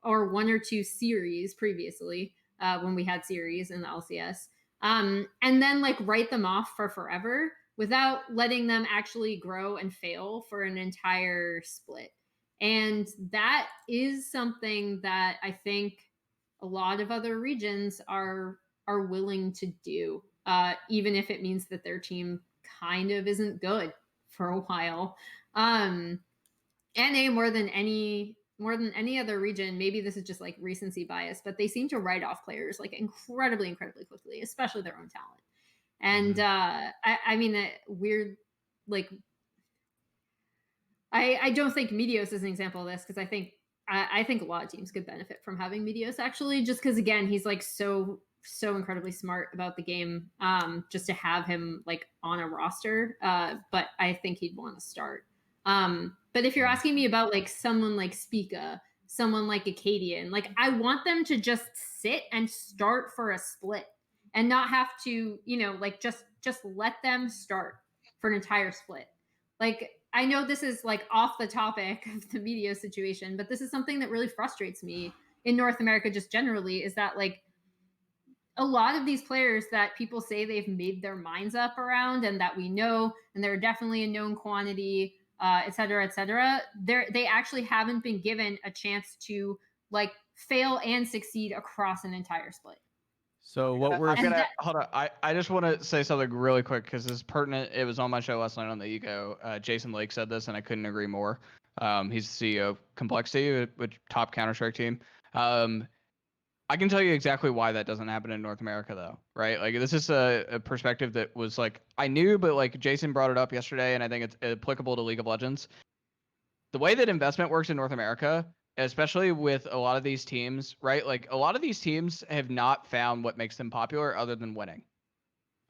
or 1 or 2 series previously, when we had series in the LCS, and then like write them off for forever without letting them actually grow and fail for an entire split. And that is something that I think a lot of other regions are willing to do, even if it means that their team kind of isn't good for a while. NA more than any other region, maybe this is just like recency bias, but they seem to write off players like incredibly quickly, especially their own talent. And I mean, that weird, like, I don't think Meteos is an example of this, because I think a lot of teams could benefit from having Meteos, actually, just because, again, he's like so so incredibly smart about the game, just to have him like on a roster. But I think he'd want to start. But if you're asking me about like someone like Spica, someone like Acadian, like I want them to just sit and start for a split and not have to, like just let them start for an entire split. Like I know this is like off the topic of the media situation, but this is something that really frustrates me in North America just generally, is that like a lot of these players that people say they've made their minds up around and that we know, and they're definitely a known quantity, et cetera, they actually haven't been given a chance to like fail and succeed across an entire split. So what we're hold on. I just want to say something really quick because it's pertinent. It was on my show last night on the Ego. Jason Lake said this, and I couldn't agree more. He's the CEO of Complexity, which top Counter-Strike team. I can tell you exactly why that doesn't happen in North America, though, right? Like this is a perspective that was like I knew, but like Jason brought it up yesterday, and I think it's applicable to League of Legends. The way that investment works in North America, especially with a lot of these teams, right? Like a lot of these teams have not found what makes them popular other than winning.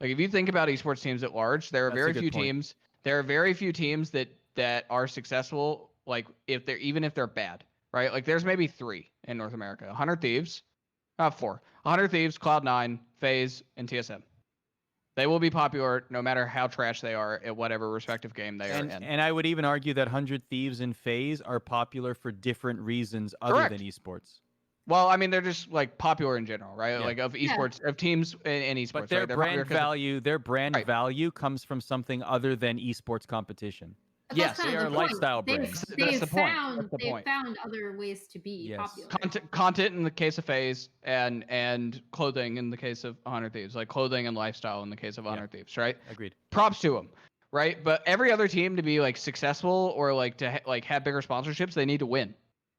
Like if you think about esports teams at large, there are very few teams. There are very few teams that are successful. Like if they're bad, right? Like there's maybe 3 in North America: 100 Thieves, 4, 100 Thieves, Cloud9, FaZe, and TSM. They will be popular no matter how trash they are at whatever respective game they are in. And I would even argue that 100 Thieves and FaZe are popular for different reasons other than esports. Well, I mean, they're just like popular in general, right? Yeah. Like of esports, of teams in esports. But their brand value, value comes from something other than esports competition. Yes, they are lifestyle brands. They've found other ways to be popular. Content in the case of FaZe, and clothing in the case of 100 Thieves, like clothing and lifestyle in the case of 100 Thieves, right? Agreed. Props to them, right? But every other team to be like successful or like to have bigger sponsorships, they need to win,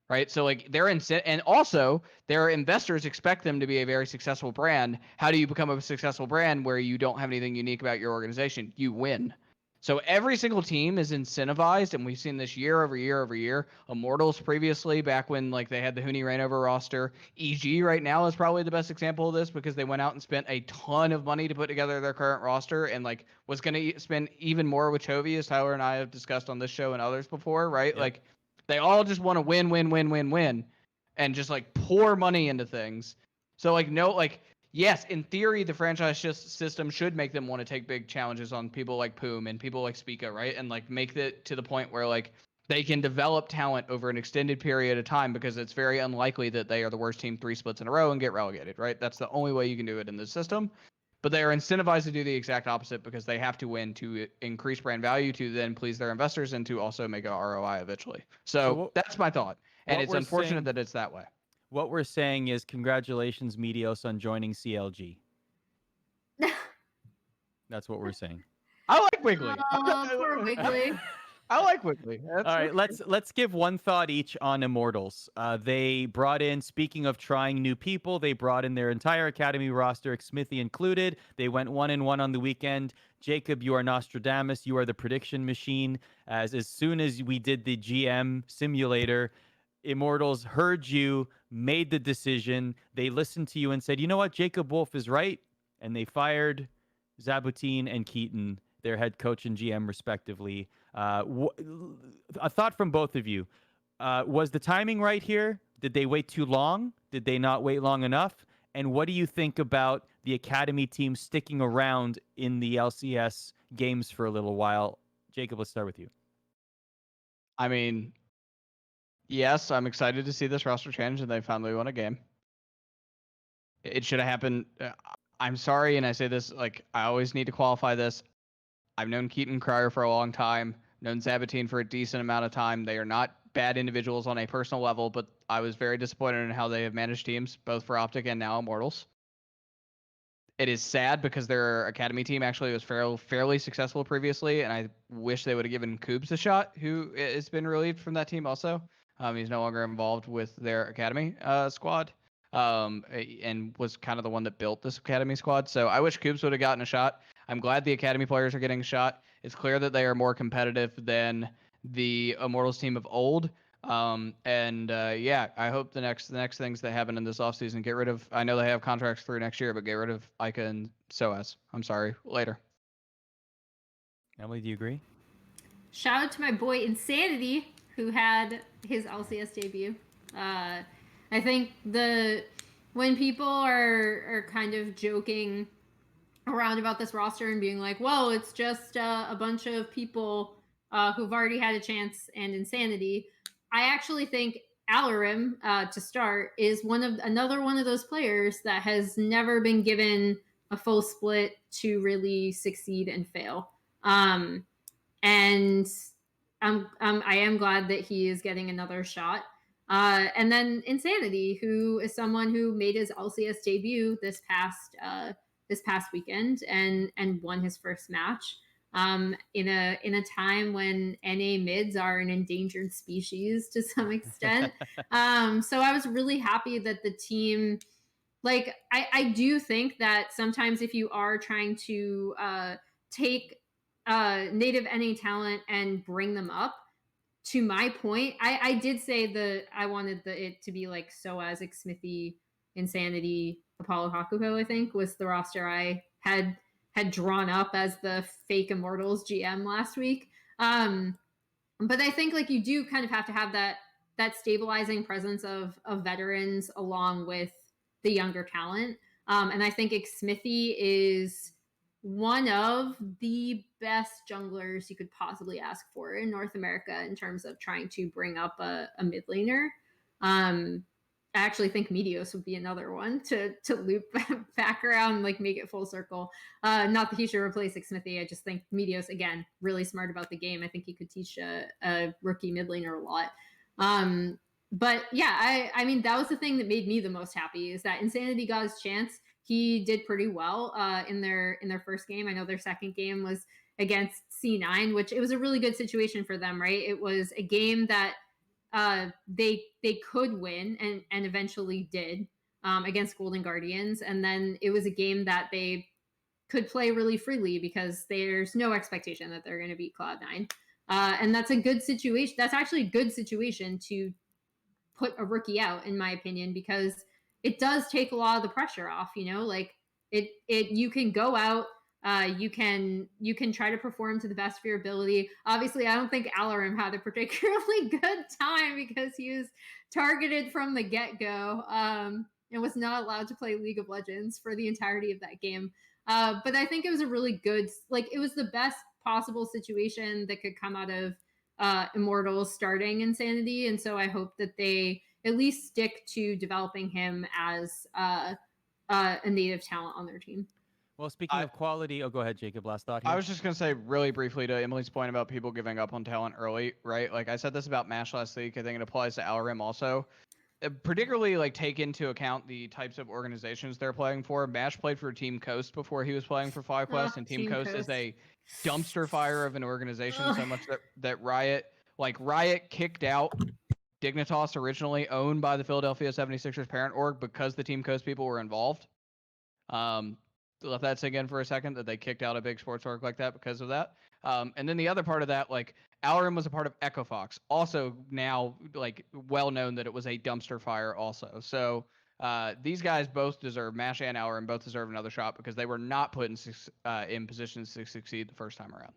right? So like and also their investors expect them to be a very successful brand. How do you become a successful brand where you don't have anything unique about your organization? You win. So every single team is incentivized, and we've seen this year over year over year. Immortals previously, back when like they had the Huni Reignover roster. EG right now is probably the best example of this because they went out and spent a ton of money to put together their current roster, and like was going to spend even more with Chovy, as Tyler and I have discussed on this show and others before, right? Yep. Like they all just want to win, and just like pour money into things. So like yes, in theory, the franchise system should make them want to take big challenges on people like Poom and people like Spica, right? And like make it to the point where like they can develop talent over an extended period of time, because it's very unlikely that they are the worst team 3 splits in a row and get relegated, right? That's the only way you can do it in this system. But they are incentivized to do the exact opposite because they have to win to increase brand value, to then please their investors, and to also make an ROI eventually. So that's my thought. And it's unfortunate that it's that way. What we're saying is congratulations, Meteos, on joining CLG. That's what we're saying. I like Wiggly. Poor Wiggly. I like Wiggly. All right, let's give one thought each on Immortals. They brought in, speaking of trying new people, they brought in their entire academy roster, Smithy included. They went 1-1 on the weekend. Jacob, you are Nostradamus. You are the prediction machine. As soon as we did the GM simulator, Immortals heard you, made the decision. They listened to you and said, you know what, Jacob Wolf is right. And they fired Zabutin and Keaton, their head coach and GM respectively. A thought from both of you. Was the timing right here? Did they wait too long? Did they not wait long enough? And what do you think about the academy team sticking around in the LCS games for a little while? Jacob, let's start with you. I mean, yes, I'm excited to see this roster change, and they finally won a game. It should have happened. I'm sorry, and I say this, like, I always need to qualify this. I've known Keaton Cryer for a long time, known Zabutin for a decent amount of time. They are not bad individuals on a personal level, but I was very disappointed in how they have managed teams, both for Optic and now Immortals. It is sad because their academy team actually was fairly successful previously, and I wish they would have given Koobs a shot, who has been relieved from that team also. He's no longer involved with their academy squad, and was kind of the one that built this academy squad. So I wish Koobs would have gotten a shot. I'm glad the academy players are getting a shot. It's clear that they are more competitive than the Immortals team of old, Yeah, I hope the next things that happen in this offseason, get rid of, I know they have contracts through next year, but get rid of Ica and SOAS. I'm sorry. Later. Emily, do you agree? Shout out to my boy Insanity, who had his LCS debut. I think when people are kind of joking around about this roster and being like, well, it's just a bunch of people who've already had a chance and Insanity. I actually think Alarim, to start, is another one of those players that has never been given a full split to really succeed and fail. And I am glad that he is getting another shot. And then Insanity, who is someone who made his LCS debut this past weekend and won his first match. In a time when NA mids are an endangered species to some extent. So I was really happy that the team, like, I do think that sometimes if you are trying to take native NA talent and bring them up, to my point, I did say I wanted it to be like SOAS, Smithy, Insanity, Apollo Hakuho, I think, was the roster I had drawn up as the fake Immortals GM last week. But I think like you do kind of have to have that stabilizing presence of veterans along with the younger talent. And I think Smithy is one of the best junglers you could possibly ask for in North America in terms of trying to bring up a mid laner. I actually think Meteos would be another one to loop back around, like make it full circle. Not that he should replace Smithy. I just think Meteos, again, really smart about the game. I think he could teach a rookie mid laner a lot. But yeah, I mean, that was the thing that made me the most happy, is that Insanity got his chance. He did pretty well in their first game. I know their second game was against C9, which it was a really good situation for them, right? It was a game that they could win and eventually did against Golden Guardians. And then it was a game that they could play really freely because there's no expectation that they're going to beat Cloud9. And that's a good situation. That's actually a good situation to put a rookie out, in my opinion, because it does take a lot of the pressure off, like you can go out, you can try to perform to the best of your ability. Obviously, I don't think Alarim had a particularly good time because he was targeted from the get-go and was not allowed to play League of Legends for the entirety of that game. But I think it was a really good, it was the best possible situation that could come out of Immortals starting Insanity. And so I hope that they at least stick to developing him as a native talent on their team. Well, speaking of quality, go ahead, Jacob. Last thought here. I was just going to say really briefly to Emily's point about people giving up on talent early, right? Like I said this about MASH last week. I think it applies to Alarim also. Particularly take into account the types of organizations they're playing for. MASH played for Team Coast before he was playing for FlyQuest, and Team Coast is a dumpster fire of an organization, so much that Riot kicked out Dignitas, originally owned by the Philadelphia 76ers parent org, because the Team Coast people were involved. Let that sink in for a second, that they kicked out a big sports org like that because of that. And then the other part of that, Alarim was a part of EchoFox, also now well known that it was a dumpster fire also. So these guys both deserve, MASH and Alarim both deserve another shot because they were not put in positions to succeed the first time around.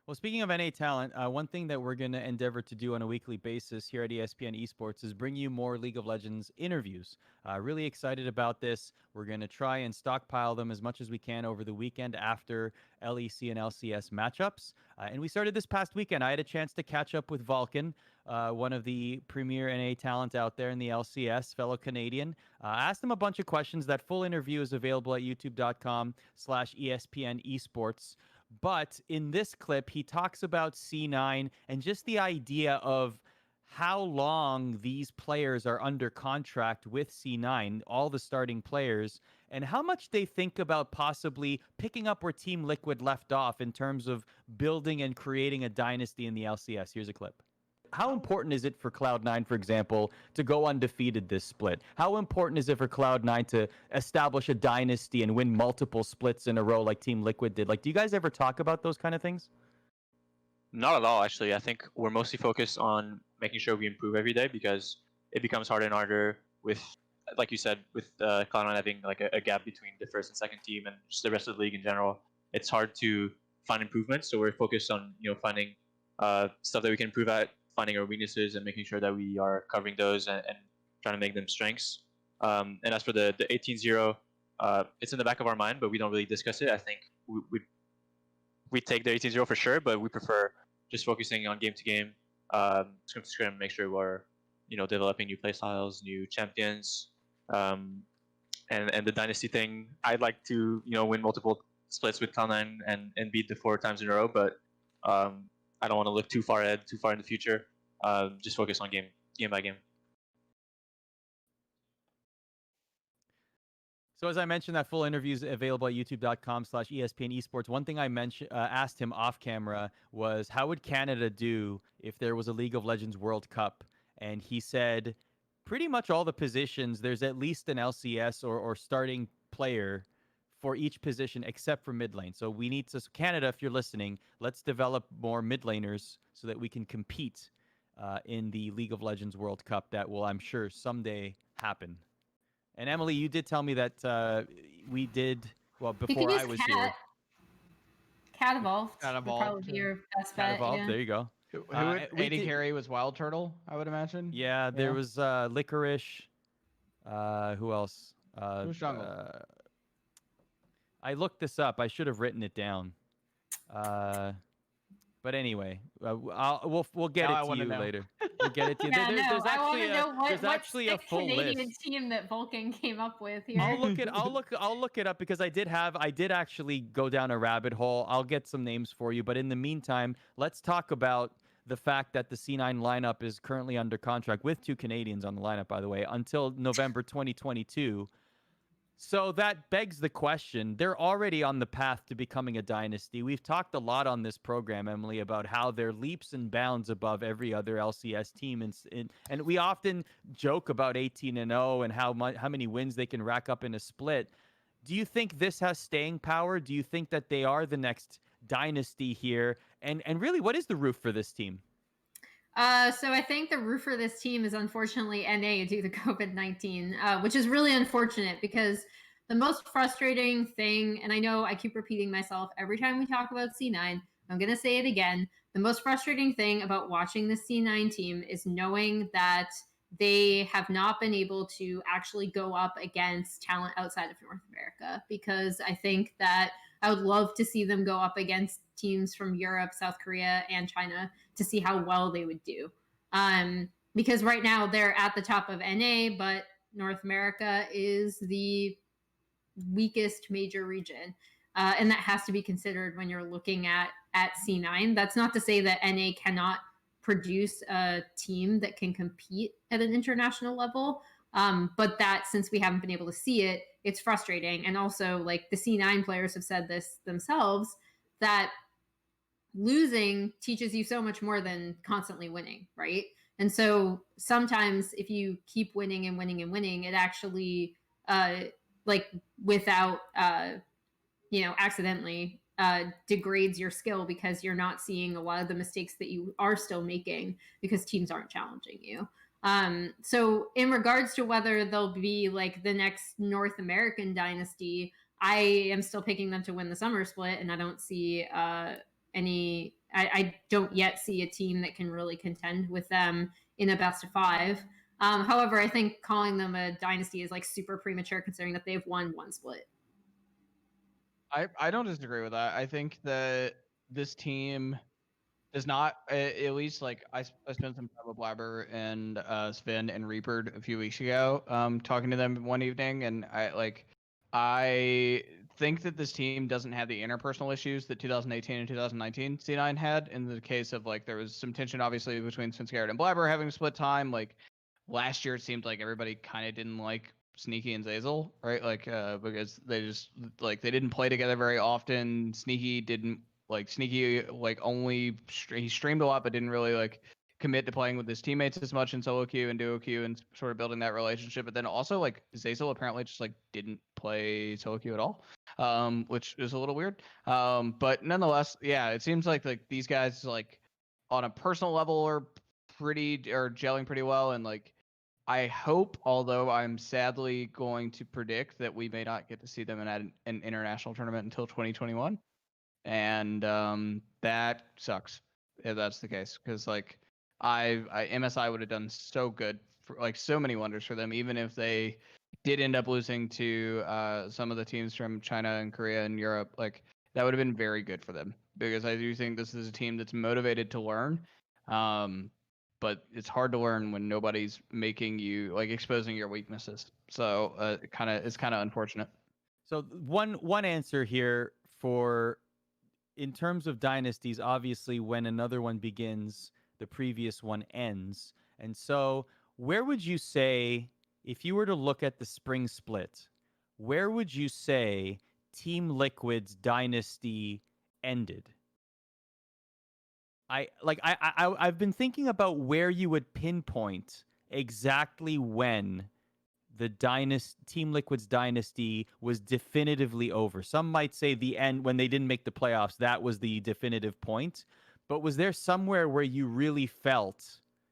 Well, speaking of NA talent, one thing that we're going to endeavor to do on a weekly basis here at ESPN Esports is bring you more League of Legends interviews. Really excited about this. We're going to try and stockpile them as much as we can over the weekend after LEC and LCS matchups. And we started this past weekend. I had a chance to catch up with Vulcan, one of the premier NA talent out there in the LCS, fellow Canadian. I asked him a bunch of questions. That full interview is available at youtube.com/ESPN Esports. But in this clip, he talks about C9 and just the idea of how long these players are under contract with C9, all the starting players, and how much they think about possibly picking up where Team Liquid left off in terms of building and creating a dynasty in the LCS. Here's a clip. How important is it for Cloud9, for example, to go undefeated this split? How important is it for Cloud9 to establish a dynasty and win multiple splits in a row like Team Liquid did? Do you guys ever talk about those kind of things? Not at all, actually. I think we're mostly focused on making sure we improve every day, because it becomes harder and harder with, like you said, with Cloud9 having like a gap between the first and second team and just the rest of the league in general. It's hard to find improvements, so we're focused on finding stuff that we can improve at, finding our weaknesses, and making sure that we are covering those and trying to make them strengths. And as for the 18-0, it's in the back of our mind, but we don't really discuss it. I think we take the 18-0 for sure, but we prefer just focusing on game to game, scrim to scrim, make sure we're developing new play styles, new champions, and the dynasty thing. I'd like to win multiple splits with Cloud9 and beat the 4 times in a row, but I don't want to look too far ahead, too far in the future. Just focus on game by game. So as I mentioned, that full interview is available at youtube.com/ESPN esports. One thing I asked him off camera was, how would Canada do if there was a League of Legends World Cup? And he said, pretty much all the positions, there's at least an LCS or starting player for each position except for mid lane. So we need to, Canada, if you're listening, let's develop more mid laners so that we can compete in the League of Legends World Cup that will, I'm sure, someday happen. And Emily, you did tell me that we did, well, before I was here. Cat Evolved. Cat would Evolved, probably be your best Cat bet. Evolved, Yeah. there you go. Who we AD did- carry was Wild Turtle, I would imagine. Yeah, there was Licorice. Who else? Who's jungle? I looked this up. I should have written it down. But anyway, we'll get Now I it to wanna you know. later. We'll get it to you. Yeah, There's no, I want actually to know there's what actually a sick full Canadian list. team that Vulcan came up with here. I'll look it up because I did actually go down a rabbit hole. I'll get some names for you, but in the meantime, let's talk about the fact that the C9 lineup is currently under contract with 2 Canadians on the lineup, by the way, until November 2022. So that begs the question. They're already on the path to becoming a dynasty. We've talked a lot on this program, Emily, about how they're leaps and bounds above every other LCS team, and we often joke about 18-0 and how many wins they can rack up in a split. Do you think this has staying power? Do you think that they are the next dynasty here? And really, what is the roof for this team? So I think the roof for this team is unfortunately NA due to COVID-19, which is really unfortunate because the most frustrating thing, and I know I keep repeating myself every time we talk about C9, I'm going to say it again. The most frustrating thing about watching the C9 team is knowing that they have not been able to actually go up against talent outside of North America, because I think that I would love to see them go up against teams from Europe, South Korea, and China to see how well they would do. Because right now they're at the top of NA, but North America is the weakest major region. And that has to be considered when you're looking at C9. That's not to say that NA cannot produce a team that can compete at an international level. But that, since we haven't been able to see it, it's frustrating. And also, like, the C9 players have said this themselves, that losing teaches you so much more than constantly winning, right? And so sometimes if you keep winning and winning and winning, it actually, like, without, accidentally degrades your skill, because you're not seeing a lot of the mistakes that you are still making because teams aren't challenging you. So in regards to whether they'll be like the next North American dynasty, I am still picking them to win the summer split, and I don't see I don't yet see a team that can really contend with them in a best of 5. However, I think calling them a dynasty is like super premature, considering that they've won 1 split. I don't disagree with that. I think that this team does not, at least, like, I spent some time with Blabber and Sven and Reaper a few weeks ago, talking to them one evening, and I think that this team doesn't have the interpersonal issues that 2018 and 2019 C9 had. In the case of, like, there was some tension obviously between Svenskjaer and Blabber having a split time. Like, last year it seemed like everybody kind of didn't like Sneaky and Zazel, right? Like, because they just, like, they didn't play together very often. Sneaky, only he streamed a lot, but didn't really, like, commit to playing with his teammates as much in solo queue and duo queue and sort of building that relationship. But then also, like, Zazel apparently just, like, didn't play solo queue at all, which is a little weird. But nonetheless, yeah, it seems like these guys, like, on a personal level, are gelling pretty well, and like I hope, although I'm sadly going to predict that we may not get to see them in an international tournament until 2021, and that sucks if that's the case, because like MSI would have done so good for like so many wonders for them, even if they did end up losing to some of the teams from China and Korea and Europe. Like that would have been very good for them, because I do think this is a team that's motivated to learn. But it's hard to learn when nobody's making you like exposing your weaknesses. So it's kind of unfortunate. So one answer here for, in terms of dynasties, obviously when another one begins, the previous one ends. And so where would you say, if you were to look at the spring split, where would you say Team Liquid's dynasty ended? I've been thinking about where you would pinpoint exactly when the Team Liquid's dynasty was definitively over. Some might say the end, when they didn't make the playoffs, that was the definitive point. But was there somewhere where you really felt,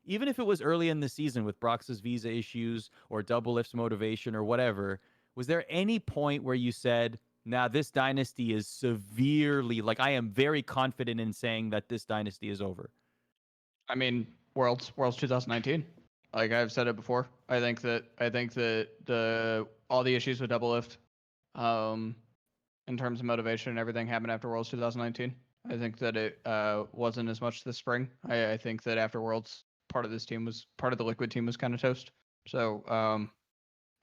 even if it was early in the season with Brox's visa issues or Doublelift's motivation or whatever, was there any point where you said, now this dynasty is severely, like, I am very confident in saying that this dynasty is over? I mean, Worlds 2019. Like I've said it before, I think that all the issues with Doublelift, in terms of motivation and everything, happened after Worlds 2019. I think that it wasn't as much this spring. I think that after Worlds, part of the Liquid team was kind of toast. So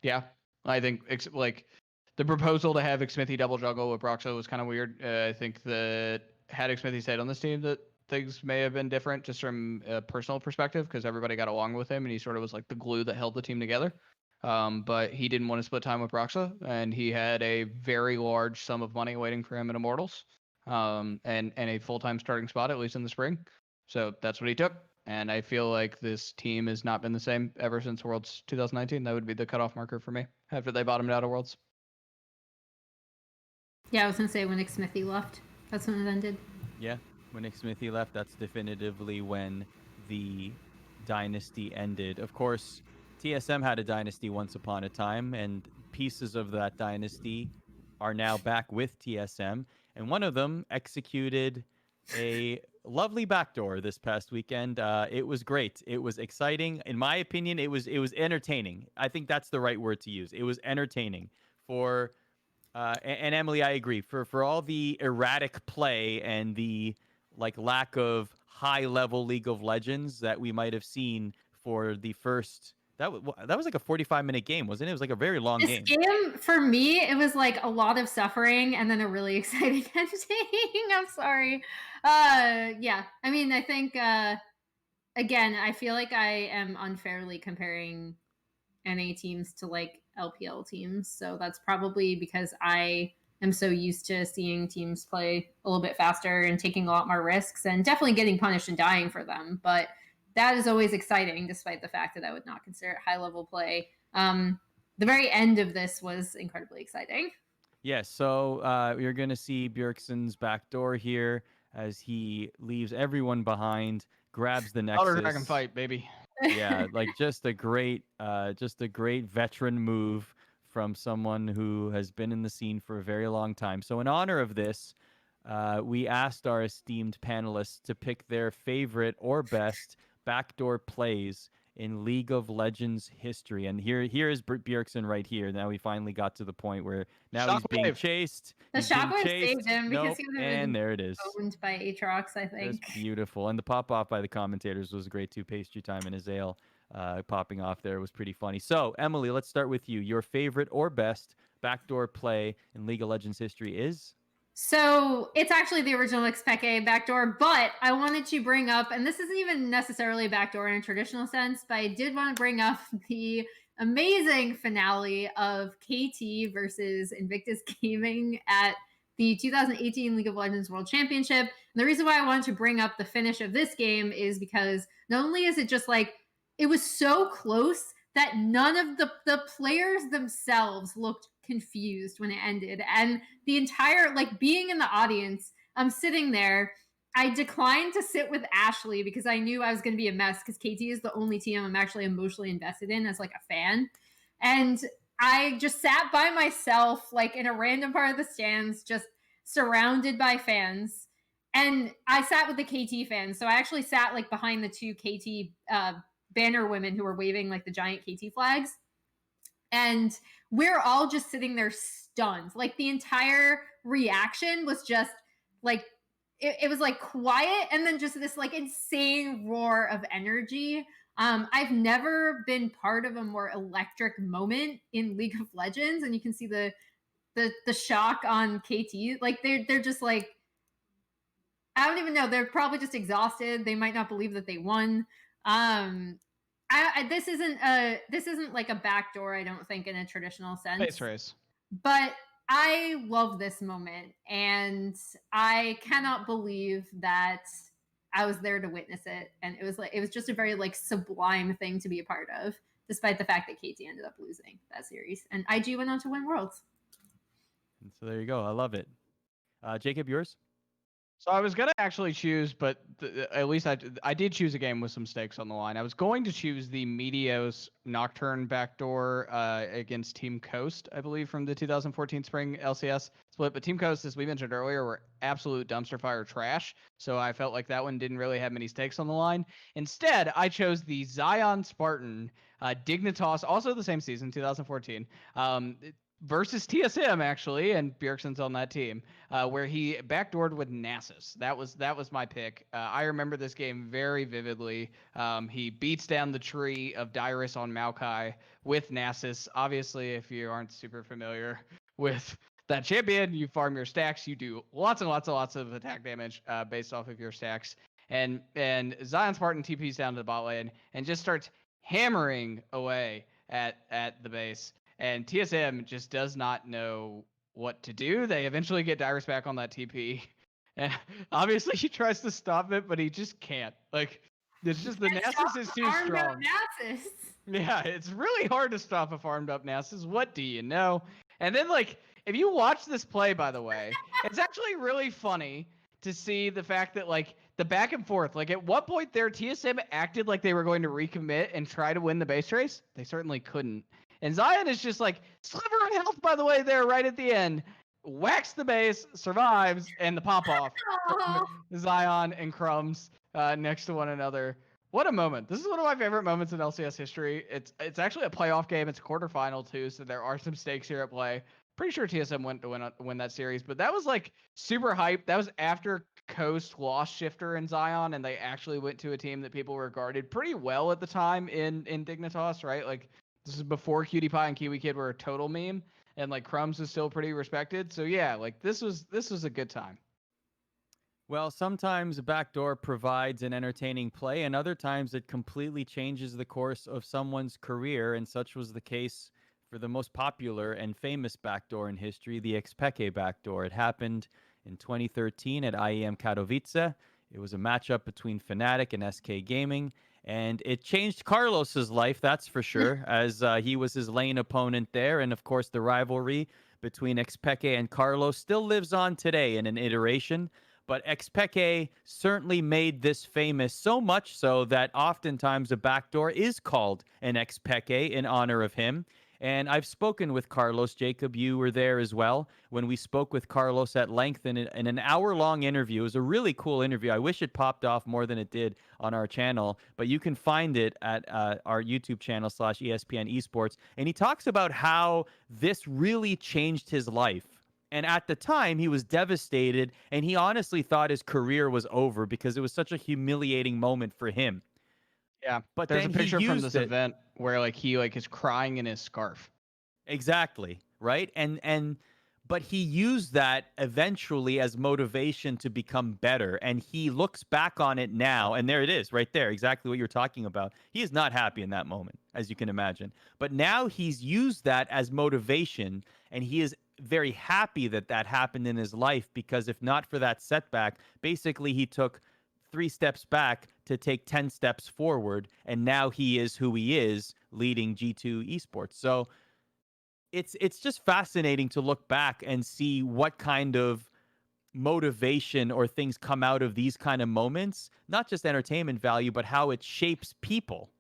yeah, I think like the proposal to have Xmithy double juggle with Broxo was kind of weird. I think that had Xmithy stayed on this team, that things may have been different just from a personal perspective, because everybody got along with him and he sort of was like the glue that held the team together. But he didn't want to split time with Broxa, and he had a very large sum of money waiting for him in Immortals, and a full-time starting spot, at least in the spring. So that's what he took. And I feel like this team has not been the same ever since Worlds 2019. That would be the cutoff marker for me after they bottomed out of Worlds. Yeah, I was going to say when Xmithy left, that's when it ended. Yeah, when Xmithy left, that's definitively when the dynasty ended. Of course, TSM had a dynasty once upon a time, and pieces of that dynasty are now back with TSM. And one of them executed a lovely backdoor this past weekend. It was great. It was exciting. In my opinion, it was entertaining. I think that's the right word to use. It was entertaining for. And Emily, I agree. For all the erratic play and the lack of high level League of Legends that we might have seen for the first, that was like a 45-minute game, wasn't it? It was like a very long game. This game for me, it was like a lot of suffering and then a really exciting ending. I'm sorry. Yeah. I mean, I think again, I feel like I am unfairly comparing NA teams to like LPL teams. So that's probably because I am so used to seeing teams play a little bit faster and taking a lot more risks and definitely getting punished and dying for them. But that is always exciting, despite the fact that I would not consider it high level play. The very end of this was incredibly exciting. Yes, so you're going to see Bjergsen's backdoor here as he leaves everyone behind, grabs the Nexus. Outer Dragon fight, baby. Yeah, like just a great veteran move from someone who has been in the scene for a very long time. So in honor of this, we asked our esteemed panelists to pick their favorite or best backdoor plays in League of Legends history. And here is Bjergsen right here. Now we finally got to the point where now he's being chased. The Shockwave saved him because he was and there it is. owned by Aatrox, I think. That's beautiful. And the pop off by the commentators was great too. Pastry Time and Azael popping off there was pretty funny. So Emily, let's start with you. Your favorite or best backdoor play in League of Legends history is? So it's actually the original Xpeke backdoor, but I wanted to bring up, and this isn't even necessarily a backdoor in a traditional sense, but I did want to bring up the amazing finale of KT versus Invictus Gaming at the 2018 League of Legends World Championship. And the reason why I wanted to bring up the finish of this game is because not only is it just like, it was so close that none of the players themselves looked confused when it ended. And the entire, like, being in the audience, I'm sitting there I declined to sit with Ashley because I knew I was going to be a mess because KT is the only team I'm actually emotionally invested in as like a fan. And I just sat by myself, like in a random part of the stands, just surrounded by fans. And I sat with the KT fans. So I actually sat like behind the two KT banner women who were waving like the giant KT flags. And we're all just sitting there stunned. Like the entire reaction was just like it was like quiet and then just this like insane roar of energy. I've never been part of a more electric moment in League of Legends, and you can see the shock on KT. Like they're just like, I don't even know. They're probably just exhausted. They might not believe that they won. This isn't like a backdoor, I don't think, in a traditional sense. Space race. But I love this moment, and I cannot believe that I was there to witness it. And it was just a very like sublime thing to be a part of, despite the fact that KT ended up losing that series. And IG went on to win Worlds. And so there you go. I love it. Jacob, yours? So I was gonna actually choose, but at least I did choose a game with some stakes on the line. I was going to choose the Meteos Nocturne backdoor against Team Coast, I believe, from the 2014 Spring LCS Split. But Team Coast, as we mentioned earlier, were absolute dumpster fire trash. So I felt like that one didn't really have many stakes on the line. Instead, I chose the Zion Spartan Dignitas, also the same season, 2014. Versus TSM actually, and Bjergsen's on that team, where he backdoored with Nasus. That was my pick. I remember this game very vividly. He beats down the tree of Dyrus on Maokai with Nasus. Obviously, if you aren't super familiar with that champion, you farm your stacks. You do lots and lots of attack damage based off of your stacks. And Zion Spartan TPs down to the bot lane and just starts hammering away at the base. And TSM just does not know what to do. They eventually get Dyrus back on that TP. And obviously he tries to stop it, but he just can't. Like, it's just the Nasus is too strong. Nasus. Yeah, it's really hard to stop a farmed up Nasus. What do you know? And then, like, if you watch this play, by the way, it's actually really funny to see the fact that, like, the back and forth. Like, at what point there, TSM acted like they were going to recommit and try to win the base race? They certainly couldn't. And Zion is just like, sliver of health, by the way, there right at the end. Whacks the base, survives, and the pop-off from Zion and Crumbs next to one another. What a moment. This is one of my favorite moments in LCS history. It's actually a playoff game. It's a quarterfinal, too, so there are some stakes here at play. Pretty sure TSM went to win that series, but that was, like, super hype. That was after Coast lost Shifter and Zion, and they actually went to a team that people regarded pretty well at the time in Dignitas, right? Like, this is before Cutie Pie and Kiwi Kid were a total meme, and like Crumbs is still pretty respected. So yeah, like this was a good time. Well, sometimes a backdoor provides an entertaining play, and other times it completely changes the course of someone's career, and such was the case for the most popular and famous backdoor in history, the Xpeke backdoor. It happened in 2013 at IEM Katowice. It was a matchup between Fnatic and SK Gaming, and it changed Carlos's life, that's for sure, as he was his lane opponent there. And of course, the rivalry between Xpeke and Carlos still lives on today in an iteration. But Xpeke certainly made this famous, so much so that oftentimes a backdoor is called an Xpeke in honor of him. And I've spoken with Carlos. Jacob, you were there as well when we spoke with Carlos at length in an hour-long interview. It was a really cool interview. I wish it popped off more than it did on our channel, but you can find it at our YouTube channel /ESPN ESports. And he talks about how this really changed his life. And at the time, he was devastated, and he honestly thought his career was over because it was such a humiliating moment for him. Yeah, but there's then a picture from this it. event where like he like is crying in his scarf. Exactly, right? But he used that eventually as motivation to become better, and he looks back on it now, and there it is, right there, exactly what you're talking about. He is not happy in that moment, as you can imagine. But now he's used that as motivation, and he is very happy that that happened in his life, because if not for that setback, basically he took 3 steps back to take 10 steps forward, and now he is who he is, leading G2 esports. So it's just fascinating to look back and see what kind of motivation or things come out of these kind of moments, not just entertainment value, but how it shapes people.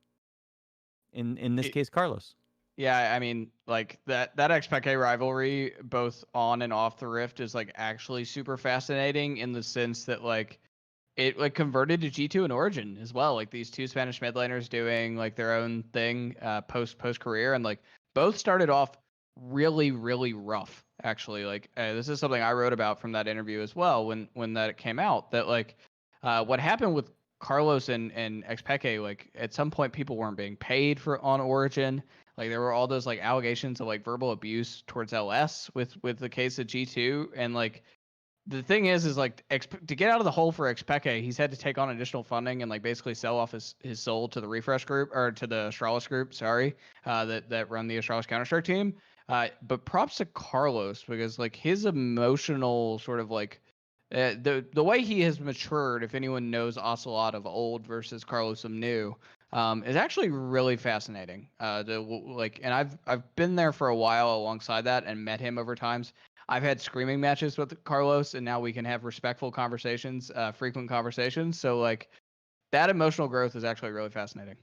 In this case, Carlos. Yeah, I mean, like that XPK rivalry, both on and off the Rift, is like actually super fascinating in the sense that like it like converted to G2 and Origin as well. Like these two Spanish mid laners doing like their own thing post career, and like both started off really rough. Actually, like this is something I wrote about from that interview as well when that came out. That like what happened with Carlos and XPK, like at some point people weren't being paid for on Origin. Like there were all those like allegations of like verbal abuse towards LS with the case of G2, and like the thing is like to get out of the hole for XPK, he's had to take on additional funding and like basically sell off his soul to the Refresh group, or to the Astralis group, sorry, that run the Astralis Counter-Strike team. But props to Carlos, because like his emotional sort of like the way he has matured, if anyone knows Ocelot of old versus Carlos of new, is actually really fascinating. And I've been there for a while alongside that and met him over times. I've had screaming matches with Carlos, and now we can have respectful conversations, frequent conversations. So like that emotional growth is actually really fascinating.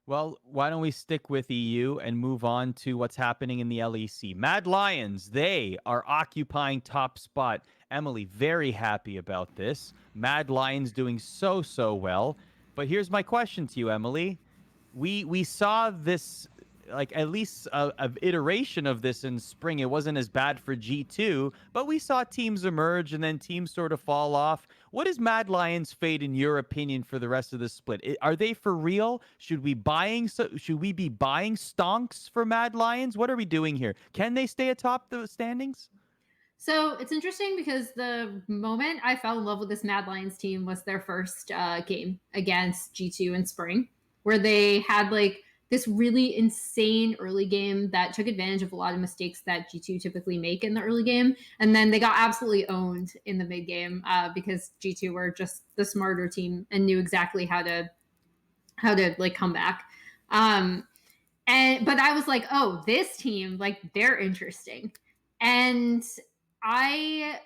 Well, why don't we stick with EU and move on to what's happening in the LEC? Mad Lions, they are occupying top spot. Emily, very happy about this. Mad Lions doing so well. But here's my question to you, Emily. We saw this, like at least a iteration of this in spring. It wasn't as bad for G2, but we saw teams emerge and then teams sort of fall off. What is Mad Lions' fate in your opinion for the rest of the split? Are they for real? Should we be buying stonks for Mad Lions? What are we doing here? Can they stay atop the standings? So it's interesting because the moment I fell in love with this Mad Lions team was their first game against G2 in spring, where they had like this really insane early game that took advantage of a lot of mistakes that G2 typically make in the early game. And then they got absolutely owned in the mid game because G2 were just the smarter team and knew exactly how to like come back. But I was like, oh, this team, like they're interesting. And I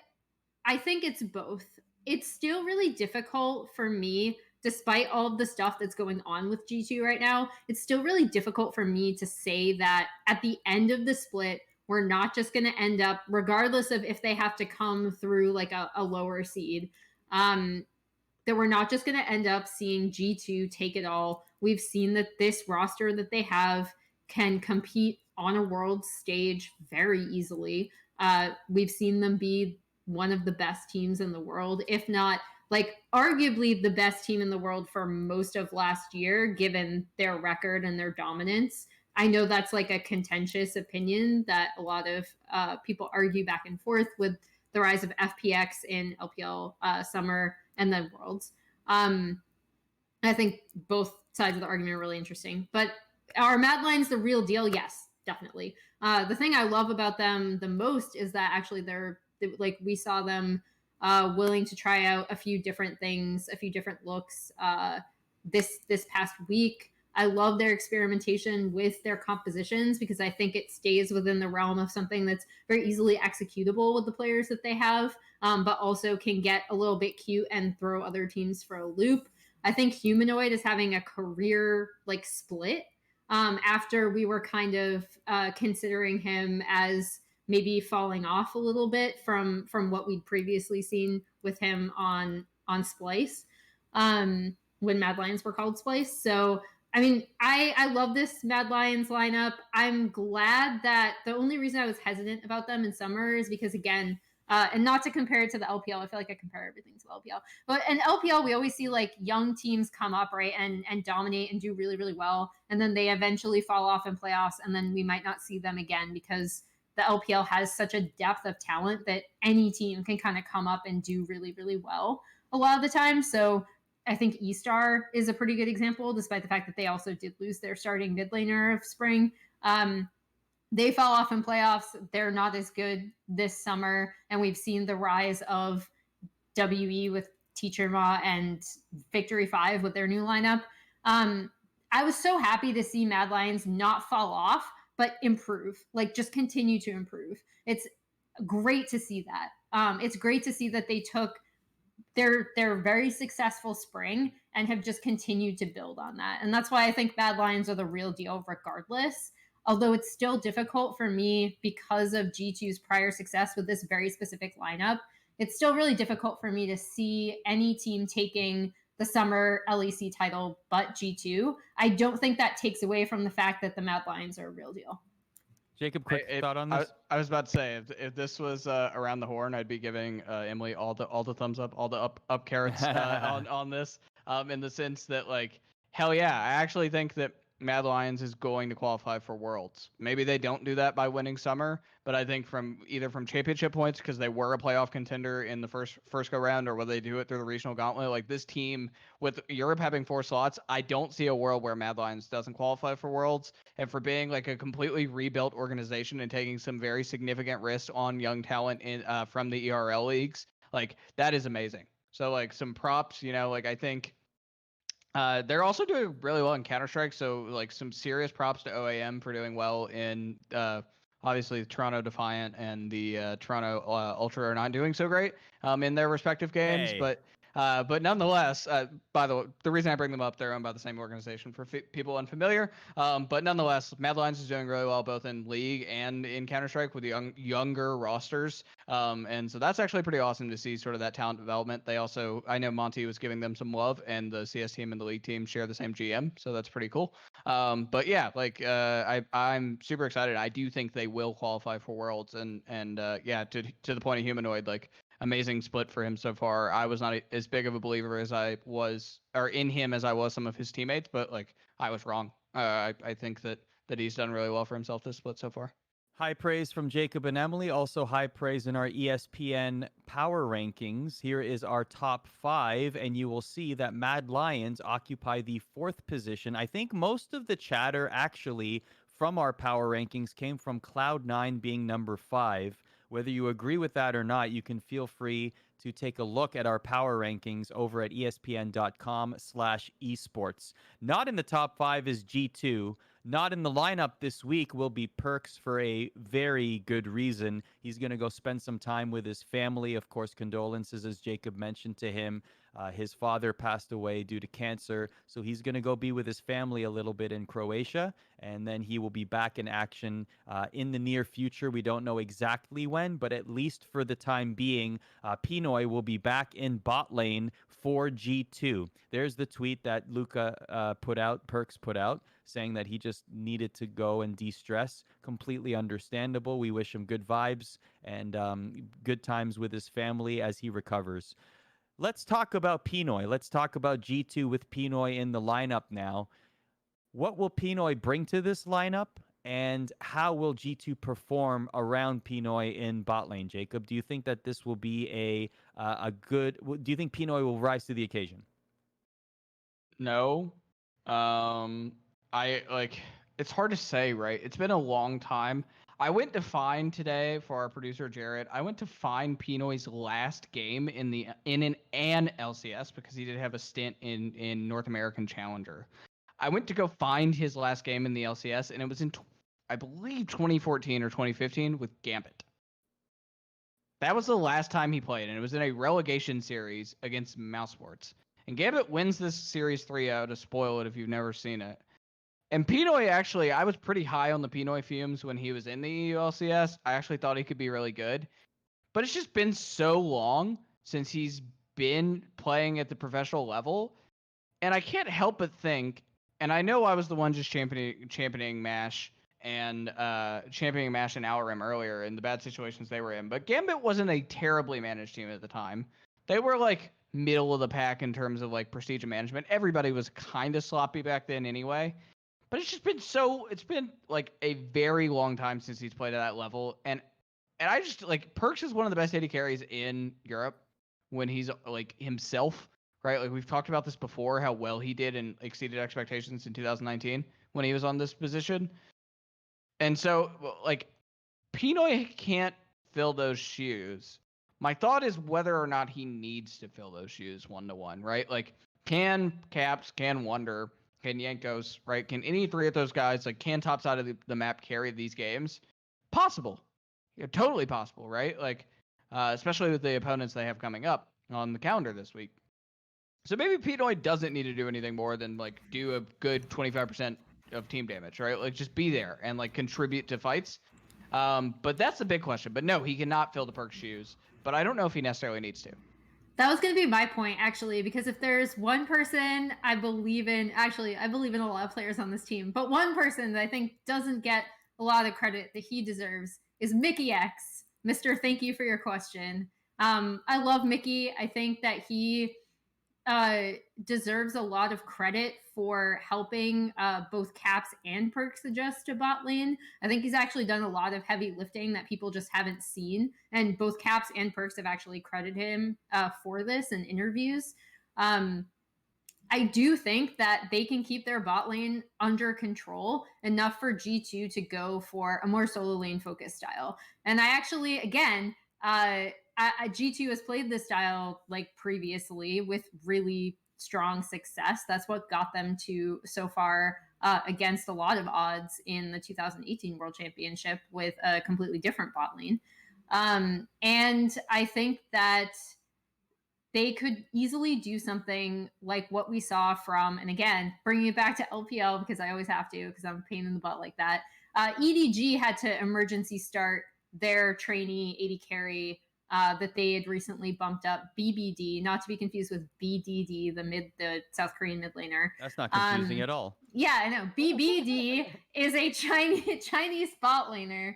think it's both. It's still really difficult for me, despite all of the stuff that's going on with G2 right now. It's still really difficult for me to say that at the end of the split, we're not just going to end up, regardless of if they have to come through like a lower seed, that we're not just going to end up seeing G2 take it all. We've seen that this roster that they have can compete on a world stage very easily. We've seen them be one of the best teams in the world, if not like arguably the best team in the world for most of last year, given their record and their dominance. I know that's like a contentious opinion that a lot of people argue back and forth with the rise of FPX in LPL summer and then Worlds. I think both sides of the argument are really interesting. But are Mad Lions the real deal? Yes, definitely. The thing I love about them the most is that actually they're like, we saw them willing to try out a few different things, a few different looks this past week. I love their experimentation with their compositions because I think it stays within the realm of something that's very easily executable with the players that they have, but also can get a little bit cute and throw other teams for a loop. I think Humanoid is having a career like split after we were kind of considering him as maybe falling off a little bit from what we'd previously seen with him on Splice when Mad Lions were called Splice. So I mean, I love this Mad Lions lineup. I'm glad that the only reason I was hesitant about them in summer is because, again, and not to compare it to the LPL, I feel like I compare everything to the LPL. But in LPL, we always see like young teams come up, right, and dominate and do really well, and then they eventually fall off in playoffs, and then we might not see them again because the LPL has such a depth of talent that any team can kind of come up and do really well a lot of the time. So I think E-Star is a pretty good example, despite the fact that they also did lose their starting mid laner of spring. They fell off in playoffs. They're not as good this summer. And we've seen the rise of WE with Teacher Ma and Victory 5 with their new lineup. I was so happy to see Mad Lions not fall off, but improve, like just continue to improve. It's great to see that. It's great to see that they took their very successful spring and have just continued to build on that. And that's why I think Mad Lions are the real deal regardless. Although it's still difficult for me because of G2's prior success with this very specific lineup, it's still really difficult for me to see any team taking the summer LEC title but G2. I don't think that takes away from the fact that the Mad Lions are a real deal. Jacob, quick thought on this? I was about to say, if this was around the horn, I'd be giving Emily all the thumbs up, all the up carrots on this. In the sense that, like, hell yeah, I actually think that Mad Lions is going to qualify for Worlds. Maybe they don't do that by winning summer, but I think from championship points, because they were a playoff contender in the first go round, or whether they do it through the regional gauntlet, like this team with Europe having 4 slots, I don't see a world where Mad Lions doesn't qualify for Worlds. And for being like a completely rebuilt organization and taking some very significant risks on young talent in from the ERL leagues, like that is amazing. So like some props, like I think they're also doing really well in Counter-Strike, so like some serious props to OAM for doing well in obviously the Toronto Defiant and the Toronto Ultra are not doing so great in their respective games, Hey. but nonetheless, by the way, the reason I bring them up, they're owned by the same organization for people unfamiliar. But nonetheless, Mad Lions is doing really well both in League and in Counter-Strike with younger rosters. And so that's actually pretty awesome to see sort of that talent development. They also, I know Monty was giving them some love, and the CS team and the League team share the same GM, so that's pretty cool. But yeah, like I'm super excited. I do think they will qualify for Worlds, and yeah, to the point of Humanoid, like amazing split for him so far. I was not as big of a believer as I was, or in him as I was some of his teammates, but like I was wrong. I think that he's done really well for himself this split so far. High praise from Jacob and Emily. Also high praise in our ESPN power rankings. Here is our top 5, and you will see that Mad Lions occupy the 4th position. I think most of the chatter actually from our power rankings came from Cloud9 being number 5. Whether you agree with that or not, you can feel free to take a look at our power rankings over at espn.com/esports. Not in the top 5 is G2. Not in the lineup this week will be Perks for a very good reason. He's going to go spend some time with his family. Of course, condolences, as Jacob mentioned to him. His father passed away due to cancer, so he's going to go be with his family a little bit in Croatia, and then he will be back in action in the near future. We don't know exactly when, but at least for the time being, Pinoy will be back in bot lane for G2. There's the tweet that Luca Perks put out, saying that he just needed to go and de-stress. Completely understandable. We wish him good vibes and good times with his family as he recovers. Let's talk about Pinoy. Let's talk about G2 with Pinoy in the lineup now. What will Pinoy bring to this lineup, and how will G2 perform around Pinoy in bot lane? Jacob, do you think that this will be a good? Do you think Pinoy will rise to the occasion? No, I like. It's hard to say, right? It's been a long time. I went to find today for our producer Jarrett. I went to find Pinoy's last game in an LCS because he did have a stint in North American Challenger. I went to go find his last game in the LCS, and it was in I believe 2014 or 2015 with Gambit. That was the last time he played, and it was in a relegation series against Mousesports. And Gambit wins this series 3-0 to spoil it if you've never seen it. And Pinoy, actually, I was pretty high on the Pinoy fumes when he was in the EU LCS. I actually thought he could be really good. But it's just been so long since he's been playing at the professional level. And I can't help but think, and I know I was the one just championing MASH and championing MASH and Alarim earlier in the bad situations they were in. But Gambit wasn't a terribly managed team at the time. They were like middle of the pack in terms of like prestige and management. Everybody was kind of sloppy back then anyway. But it's just been it's been like a very long time since he's played at that level. And I just like Perks is one of the best AD carries in Europe when he's like himself, right? Like we've talked about this before, how well he did and exceeded expectations in 2019 when he was on this position. And so like Pinoy can't fill those shoes. My thought is whether or not he needs to fill those shoes 1-to-1, right? Like can Caps, can Wonder, can Yankos, right? Can any 3 of those guys, like, can top side of the map carry these games? Possible. Yeah, totally possible, right? Like, especially with the opponents they have coming up on the calendar this week. So maybe Pinoy doesn't need to do anything more than like do a good 25% of team damage, right? Like just be there and like contribute to fights. But that's the big question. But no, he cannot fill the perk shoes. But I don't know if he necessarily needs to. That was going to be my point, actually, because if there's one person I believe in, actually, I believe in a lot of players on this team, but one person that I think doesn't get a lot of credit that he deserves is Mickey X. Mr. Thank you for your question. I love Mickey. I think that he deserves a lot of credit for helping both caps and perks adjust to bot lane. I think he's actually done a lot of heavy lifting that people just haven't seen, and both caps and perks have actually credited him for this in interviews. I do think that they can keep their bot lane under control enough for G2 to go for a more solo lane focused style. And I actually, again, G2 has played this style like previously with really strong success. That's what got them to so far against a lot of odds in the 2018 World Championship with a completely different bot lane. And I think that they could easily do something like what we saw from, and again, bringing it back to LPL because I always have to because I'm a pain in the butt like that. EDG had to emergency start their trainee AD carry that they had recently bumped up, BBD, not to be confused with BDD, the South Korean mid laner. That's not confusing at all. Yeah, I know. BBD is a Chinese bot laner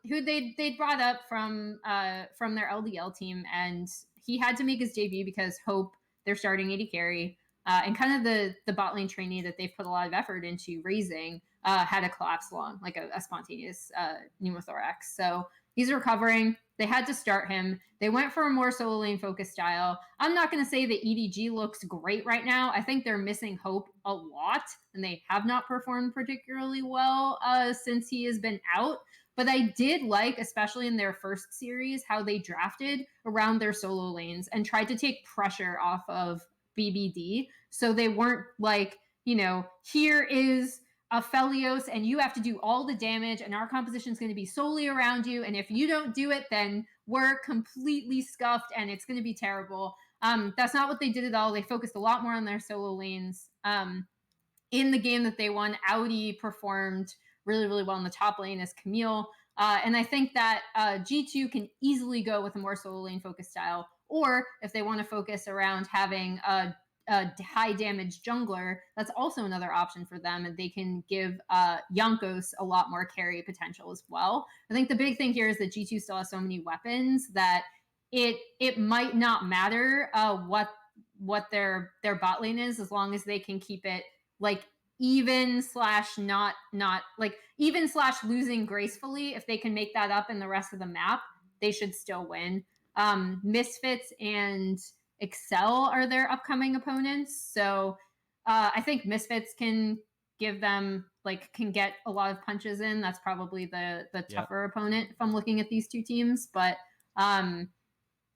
who they brought up from their LDL team, and he had to make his debut because Hope, their starting AD carry, and kind of the bot lane trainee that they've put a lot of effort into raising, had a collapse lung, like a spontaneous pneumothorax. So he's recovering. They had to start him. They went for a more solo lane focused style. I'm not going to say that EDG looks great right now. I think they're missing Hope a lot, and they have not performed particularly well since he has been out. But I did like, especially in their first series, how they drafted around their solo lanes and tried to take pressure off of BBD. So they weren't like, here is Aphelios and you have to do all the damage and our composition is going to be solely around you. And if you don't do it, then we're completely scuffed and it's going to be terrible. That's not what they did at all. They focused a lot more on their solo lanes. In the game that they won, Audi performed really, really well in the top lane as Camille. And I think that G2 can easily go with a more solo lane focused style. Or if they want to focus around having a high damage jungler, that's also another option for them. And they can give Jankos a lot more carry potential as well. I think the big thing here is that G2 still has so many weapons that it might not matter what their bot lane is, as long as they can keep it like even / not like even / losing gracefully. If they can make that up in the rest of the map, they should still win. Misfits and Excel are their upcoming opponents, so I think Misfits can give them can get a lot of punches in. That's probably the tougher opponent if I'm looking at these two teams, but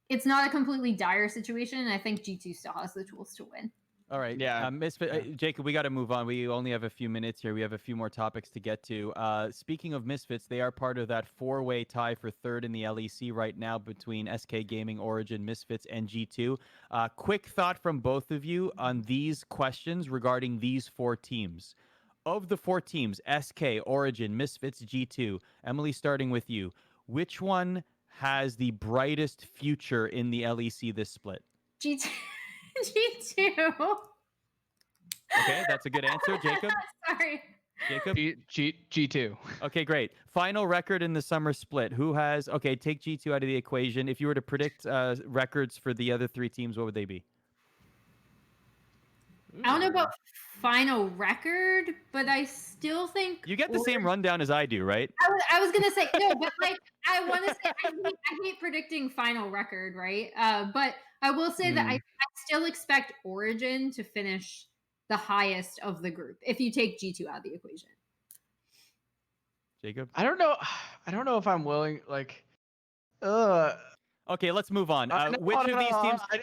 it's not a completely dire situation. I think G2 still has the tools to win. All right. Yeah. Misfit, Jacob, we got to move on. We only have a few minutes here. We have a few more topics to get to. Speaking of Misfits, they are part of that four-way tie for third in the LEC right now between SK Gaming, Origin, Misfits, and G2. Quick thought from both of you on these questions regarding these four teams. Of the four teams, SK, Origin, Misfits, G2, Emily, starting with you, which one has the brightest future in the LEC this split? G2. G2. Okay, that's a good answer. Jacob? Sorry. Jacob? G2. Okay, great. Final record in the summer split. Who has... Okay, take G2 out of the equation. If you were to predict records for the other three teams, what would they be? I don't know about final record, but I still think... You get the same rundown as I do, right? I was going to say, no, but I want to say, I hate predicting final record, right? But I will say that I still expect Origin to finish the highest of the group if you take G2 out of the equation. Jacob? I don't know if I'm willing, Okay, let's move on. Which of these teams... I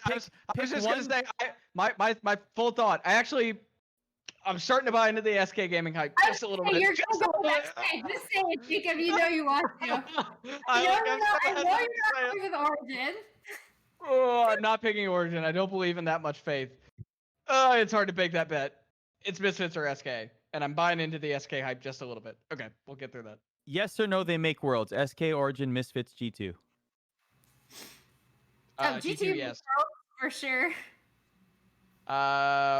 was just going to say, my full thought. I'm starting to buy into the SK Gaming hype just a little bit. You're Just going a to go little back. bit. Just say it, Jacob. You know you want to. I know like. you're I'm not, so I know hesitant you're to not say it. going with Origin. Oh, I'm not picking Origin. I don't believe in that much faith. It's hard to make that bet. It's Misfits or SK, and I'm buying into the SK hype just a little bit. Okay, we'll get through that. Yes or no, they make worlds. SK, Origin, Misfits, G2. G2 yes. for sure.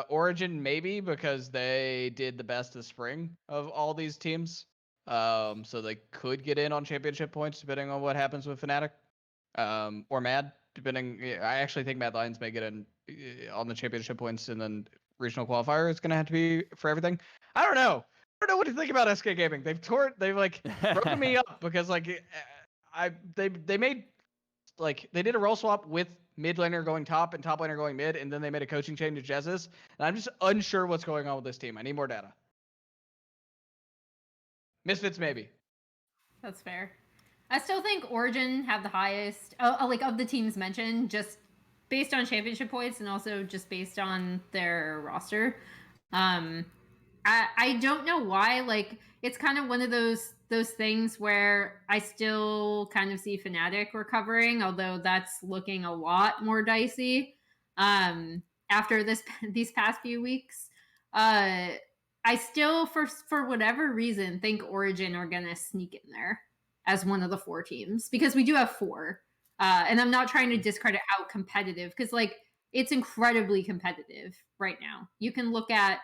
Origin maybe because they did the best of spring of all these teams. So they could get in on championship points depending on what happens with Fnatic. Or Mad, depending. I actually think Mad Lions may get in on the championship points, and then regional qualifier is gonna have to be for everything. I don't know. I don't know what to think about SK Gaming. They've like broken me up because like they made like they did a role swap with mid laner going top and top laner going mid, and then they made a coaching change to Jezus, and I'm just unsure what's going on with this team. I need more data. Misfits maybe. That's fair. I still think Origin have the highest, like of the teams mentioned, just based on championship points and also just based on their roster. I don't know why. Like it's kind of one of those things where I still kind of see Fnatic recovering, although that's looking a lot more dicey. After these past few weeks, I still for whatever reason think Origin are gonna sneak in there as one of the 4 teams because we do have 4. And I'm not trying to discredit how competitive because like it's incredibly competitive right now. You can look at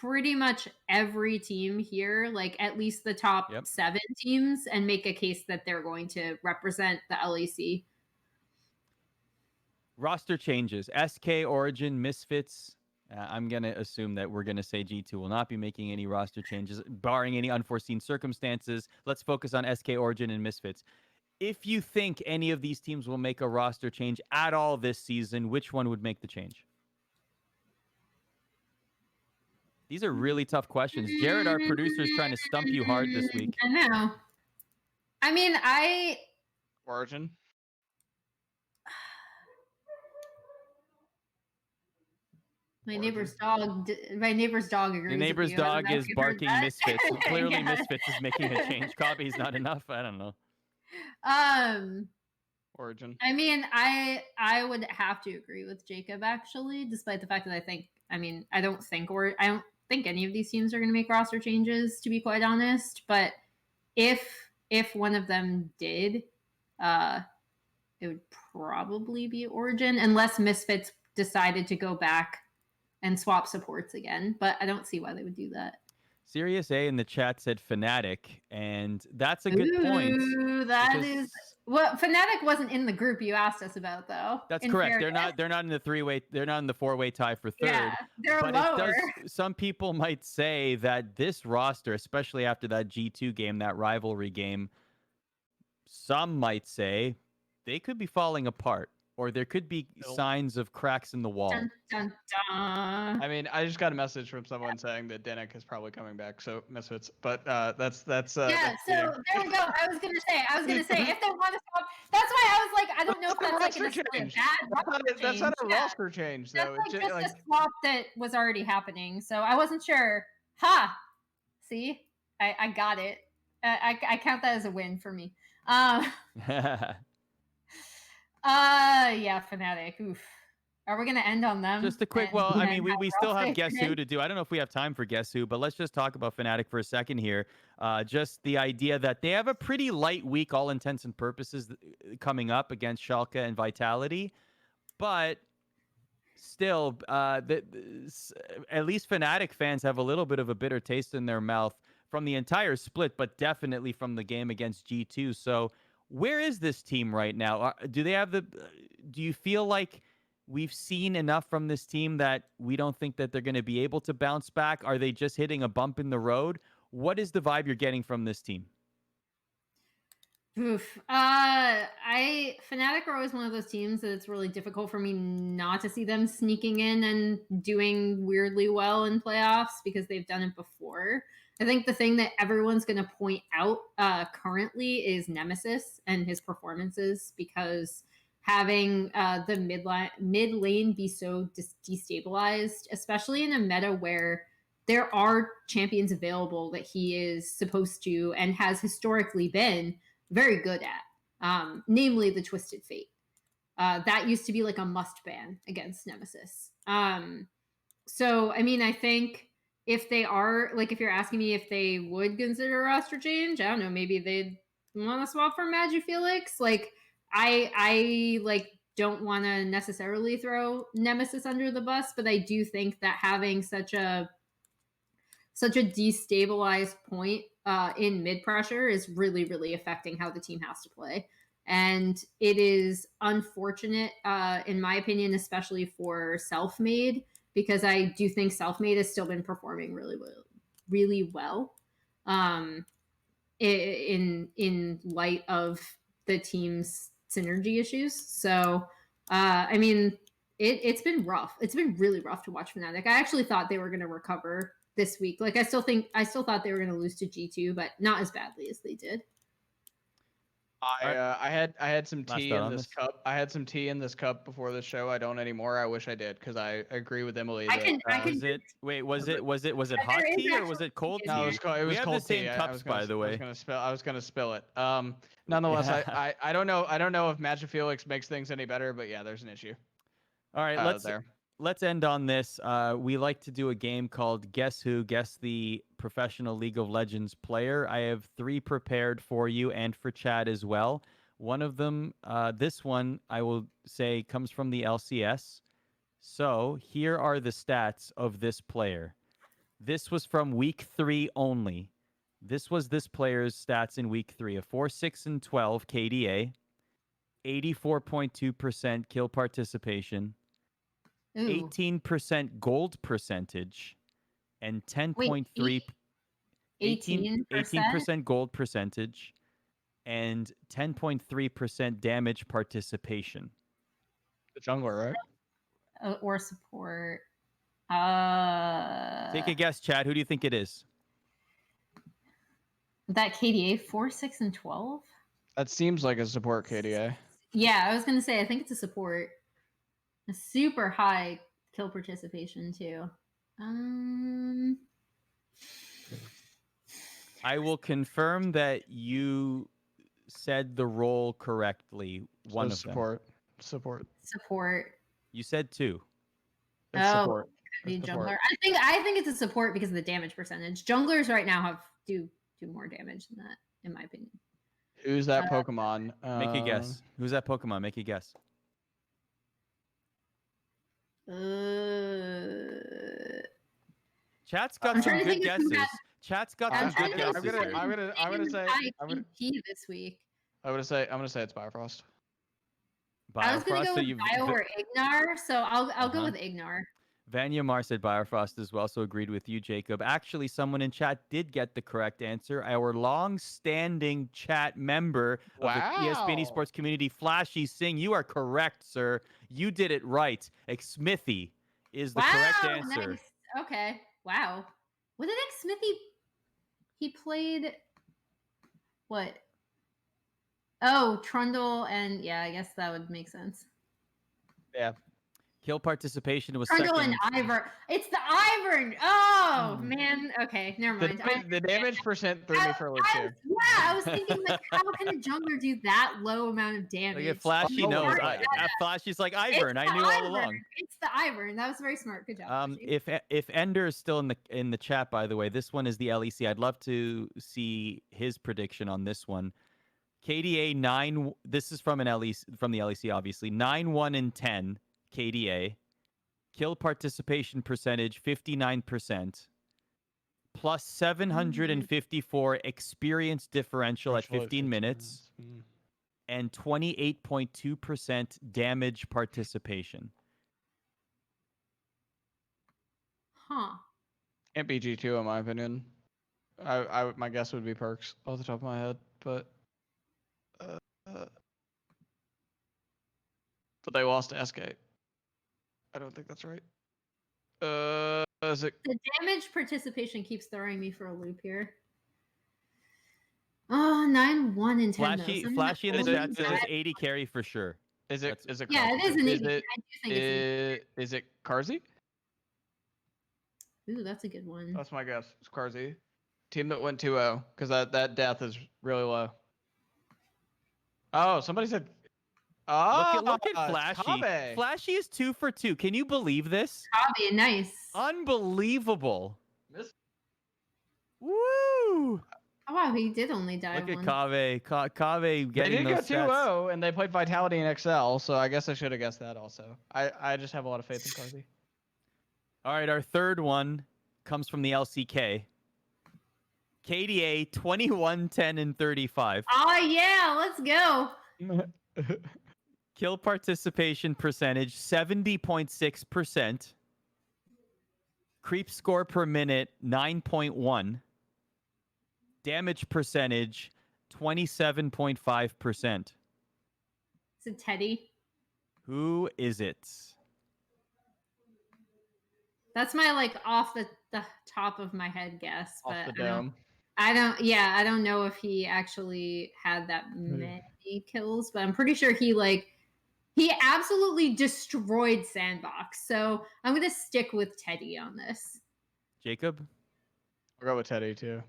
pretty much every team here, like at least the top 7 teams, and make a case that they're going to represent the LEC. Roster changes. SK, Origin, Misfits. I'm going to assume that we're going to say G2 will not be making any roster changes, barring any unforeseen circumstances. Let's focus on SK, Origin, and Misfits. If you think any of these teams will make a roster change at all this season, which one would make the change? These are really tough questions. Jared, our producer, is trying to stump you hard this week. I know. I mean, Origin. My neighbor's dog agrees. The neighbor's with you. dog is barking Misfits. So clearly, Yeah. Misfits is making a change. Copy's not enough. I don't know. Origin. I mean, I would have to agree with Jacob actually, despite the fact that I don't think any of these teams are going to make roster changes, to be quite honest. But if one of them did, it would probably be Origin, unless Misfits decided to go back and swap supports again. But I don't see why they would do that. Serious A in the chat said Fnatic, and that's a good point. That is well, Fnatic wasn't in the group you asked us about, though. That's correct. They're not in the 3-way. They're not in the 4-way tie for third. Yeah, they're but lower. Some people might say that this roster, especially after that G2 game, that rivalry game, some might say they could be falling apart, or there could be signs of cracks in the wall. Dun, dun, dun. I mean, I just got a message from someone saying that Denik is probably coming back, so Misfits. But that's yeah. So there we go. I was gonna say if they want to swap, that's why I was like, I don't know if that's like a bad roster that's not a change. roster change, though. That's like just a swap that was already happening. So I wasn't sure. Ha! See, I got it. I count that as a win for me. Yeah, Fnatic. Oof. Are we gonna end on them? Just a quick. Well, I mean, we still have Guess Who to do. I don't know if we have time for Guess Who, but let's just talk about Fnatic for a second here. Just the idea that they have a pretty light week, all intents and purposes, coming up against Schalke and Vitality, but still, at least Fnatic fans have a little bit of a bitter taste in their mouth from the entire split, but definitely from the game against G2. So, where is this team right now? Do you feel like we've seen enough from this team that we don't think that they're going to be able to bounce back? Are they just hitting a bump in the road? What is the vibe you're getting from this team? Oof. Fnatic are always one of those teams that it's really difficult for me not to see them sneaking in and doing weirdly well in playoffs because they've done it before. I think the thing that everyone's going to point out currently is Nemesis and his performances, because having the mid lane be so destabilized, especially in a meta where there are champions available that he is supposed to and has historically been very good at, namely the Twisted Fate. That used to be like a must ban against Nemesis. So, I mean, I think if they are, like, if you're asking me if they would consider a roster change, I don't know, maybe they'd want to swap for Magi Felix. Like, I like don't want to necessarily throw Nemesis under the bus, but I do think that having such a destabilized point in mid pressure is really, really affecting how the team has to play. And it is unfortunate, in my opinion, especially for Selfmade, because I do think Selfmade has still been performing really well in light of the team's synergy issues. So, I mean, it's been rough. It's been really rough to watch Fnatic. I actually thought they were going to recover this week. Like, I still thought they were going to lose to G2, but not as badly as they did. I had some tea in this this? cup. I had some tea in this cup before the show. I don't anymore. I wish I did because I agree with Emily. I That, can Was it? Wait, was it hot There is tea or was actually it cold tea. tea? No, it was cold. It was we have cold the same tea. cups, by the way. I was gonna spill it. Nonetheless, Yeah. I don't know. I don't know if Magic Felix makes things any better, but yeah, there's an issue. All right, let's end on this. We like to do a game called Guess Who? Guess the professional League of Legends player. I have 3 prepared for you and for Chad as well. One of them, this one, I will say, comes from the LCS. So here are the stats of this player. This was from week 3 only. This was this player's stats in week 3: a 4-6-12 KDA, 84.2% kill participation, Ooh. 18% gold percentage, and 10.3 Wait, 18%? 18% gold percentage, and 10.3% damage participation. The jungler, right? Or support. Take a guess, Chad. Who do you think it is? That KDA 4, 6, and 12? That seems like a support KDA. Yeah, I was gonna say I think it's a support. A super high kill participation too. I will confirm that you said the role correctly. One of them. Support. You said 2. It's support. Be It's jungler. support. I think it's a support because of the damage percentage. Junglers right now do more damage than that, in my opinion. Who's that Pokemon? Make a guess. Who's that Pokemon? Make a guess. Chat's got some good guesses. Chat's got some good guesses here. I'm gonna say this week. I'm gonna say it's Bifrost. I was gonna Biofrost, go so with Bio or Ignar, so I'll go with Ignar. Vanya Mar said Biofrost as well, so agreed with you, Jacob. Actually, someone in chat did get the correct answer. Our long-standing chat member of the ESPN eSports community, Flashy Singh. You are correct, sir. You did it right. Smithy is the correct answer. Nice. Okay. Wow. What did Smithy? He played what? Oh, Trundle, and yeah, I guess that would make sense. Yeah. Kill participation was Trundle second. and Ivern. It's the Ivern. Oh man. Okay, never mind. The damage percent threw me for a loop too. Yeah, I was thinking like, how can a jungler do that low amount of damage? Look at Flashy knows. Flashy's like Ivern. I knew all along. It's the Ivern. That was very smart. Good job. If Ender is still in the chat, by the way, this one is the LEC. I'd love to see his prediction on this one. KDA 9. This is from the LEC, obviously. 9-1-10 KDA. Kill participation percentage 59%. Plus 754 experience differential at 15 minutes. And 28.2% damage participation. Huh. Can't be G2 in my opinion. My guess would be Perks off the top of my head, but they lost to SK. I don't think that's right. Is it? The damage participation keeps throwing me for a loop here. Oh, 9-1 10. Flashy in the chat says 80 carry for sure. Is it? Yeah, it is an 80. Is it Carzy? Ooh, that's a good one. That's my guess. It's Carzy. Team that went 2-0 because that death is really low. Oh, somebody said. Oh, Look at it's Flashy. Kabe. Flashy is 2 for 2. Can you believe this? Hobby, nice. Unbelievable. Miss- Woo! Oh, wow, he did only die Look at one. Kave. Kave They getting did go those stats. 2-0 and they played Vitality and XL, so I guess I should have guessed that also. I just have a lot of faith in Carzy. All right, our third one comes from the LCK. KDA 21, 10, and 35. Oh, yeah, let's go. Kill participation percentage 70.6%. Creep score per minute 9.1. Damage percentage 27.5%. It's a Teddy. Who is it? That's my like off the top of my head guess, Off but the dome. I don't know if he actually had that many kills, but I'm pretty sure he absolutely destroyed Sandbox. So I'm gonna stick with Teddy on this. Jacob? I'll go with Teddy too.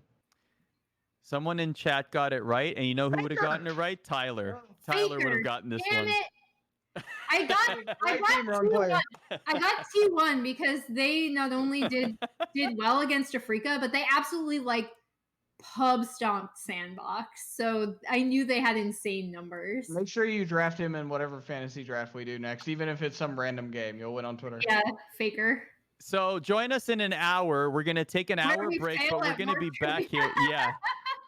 Someone in chat got it right, and you know who would have gotten it right? Tyler. Tyler would have Faker, gotten this damn one. it! I got wrong player. I got 2-1 because they not only did well against Afrika, but they absolutely like pub stomped Sandbox. So I knew they had insane numbers. Make sure you draft him in whatever fantasy draft we do next, even if it's some random game. You'll win on Twitter. Yeah, Faker. So join us in an hour. We're going to take an Where hour we break, fail but we're at going to more be back here. trivia.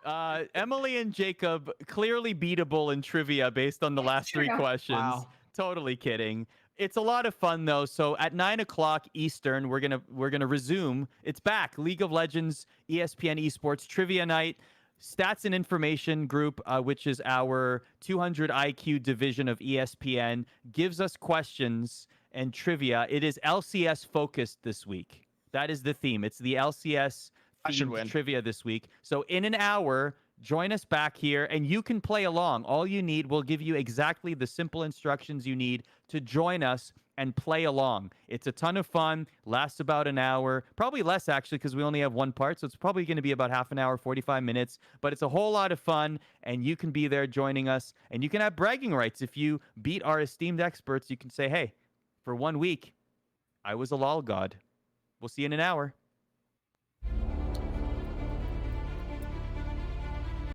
Yeah. Emily and Jacob clearly beatable in trivia based on the last three true. questions. Wow. Totally kidding. It's a lot of fun though. So at 9:00 Eastern, we're gonna resume. It's back. League of Legends, ESPN Esports Trivia Night. Stats and Information Group, which is our 200 IQ division of ESPN, gives us questions and trivia. It is LCS focused this week. That is the theme. It's the LCS I should themed win. trivia this week. So in an hour, join us back here and you can play along. All you need, we'll give you exactly the simple instructions you need to join us and play along. It's a ton of fun, lasts about an hour, probably less actually because we only have one part. So it's probably going to be about half an hour, 45 minutes, but it's a whole lot of fun and you can be there joining us and you can have bragging rights. If you beat our esteemed experts, you can say, hey, for 1 week, I was a lol god. We'll see you in an hour.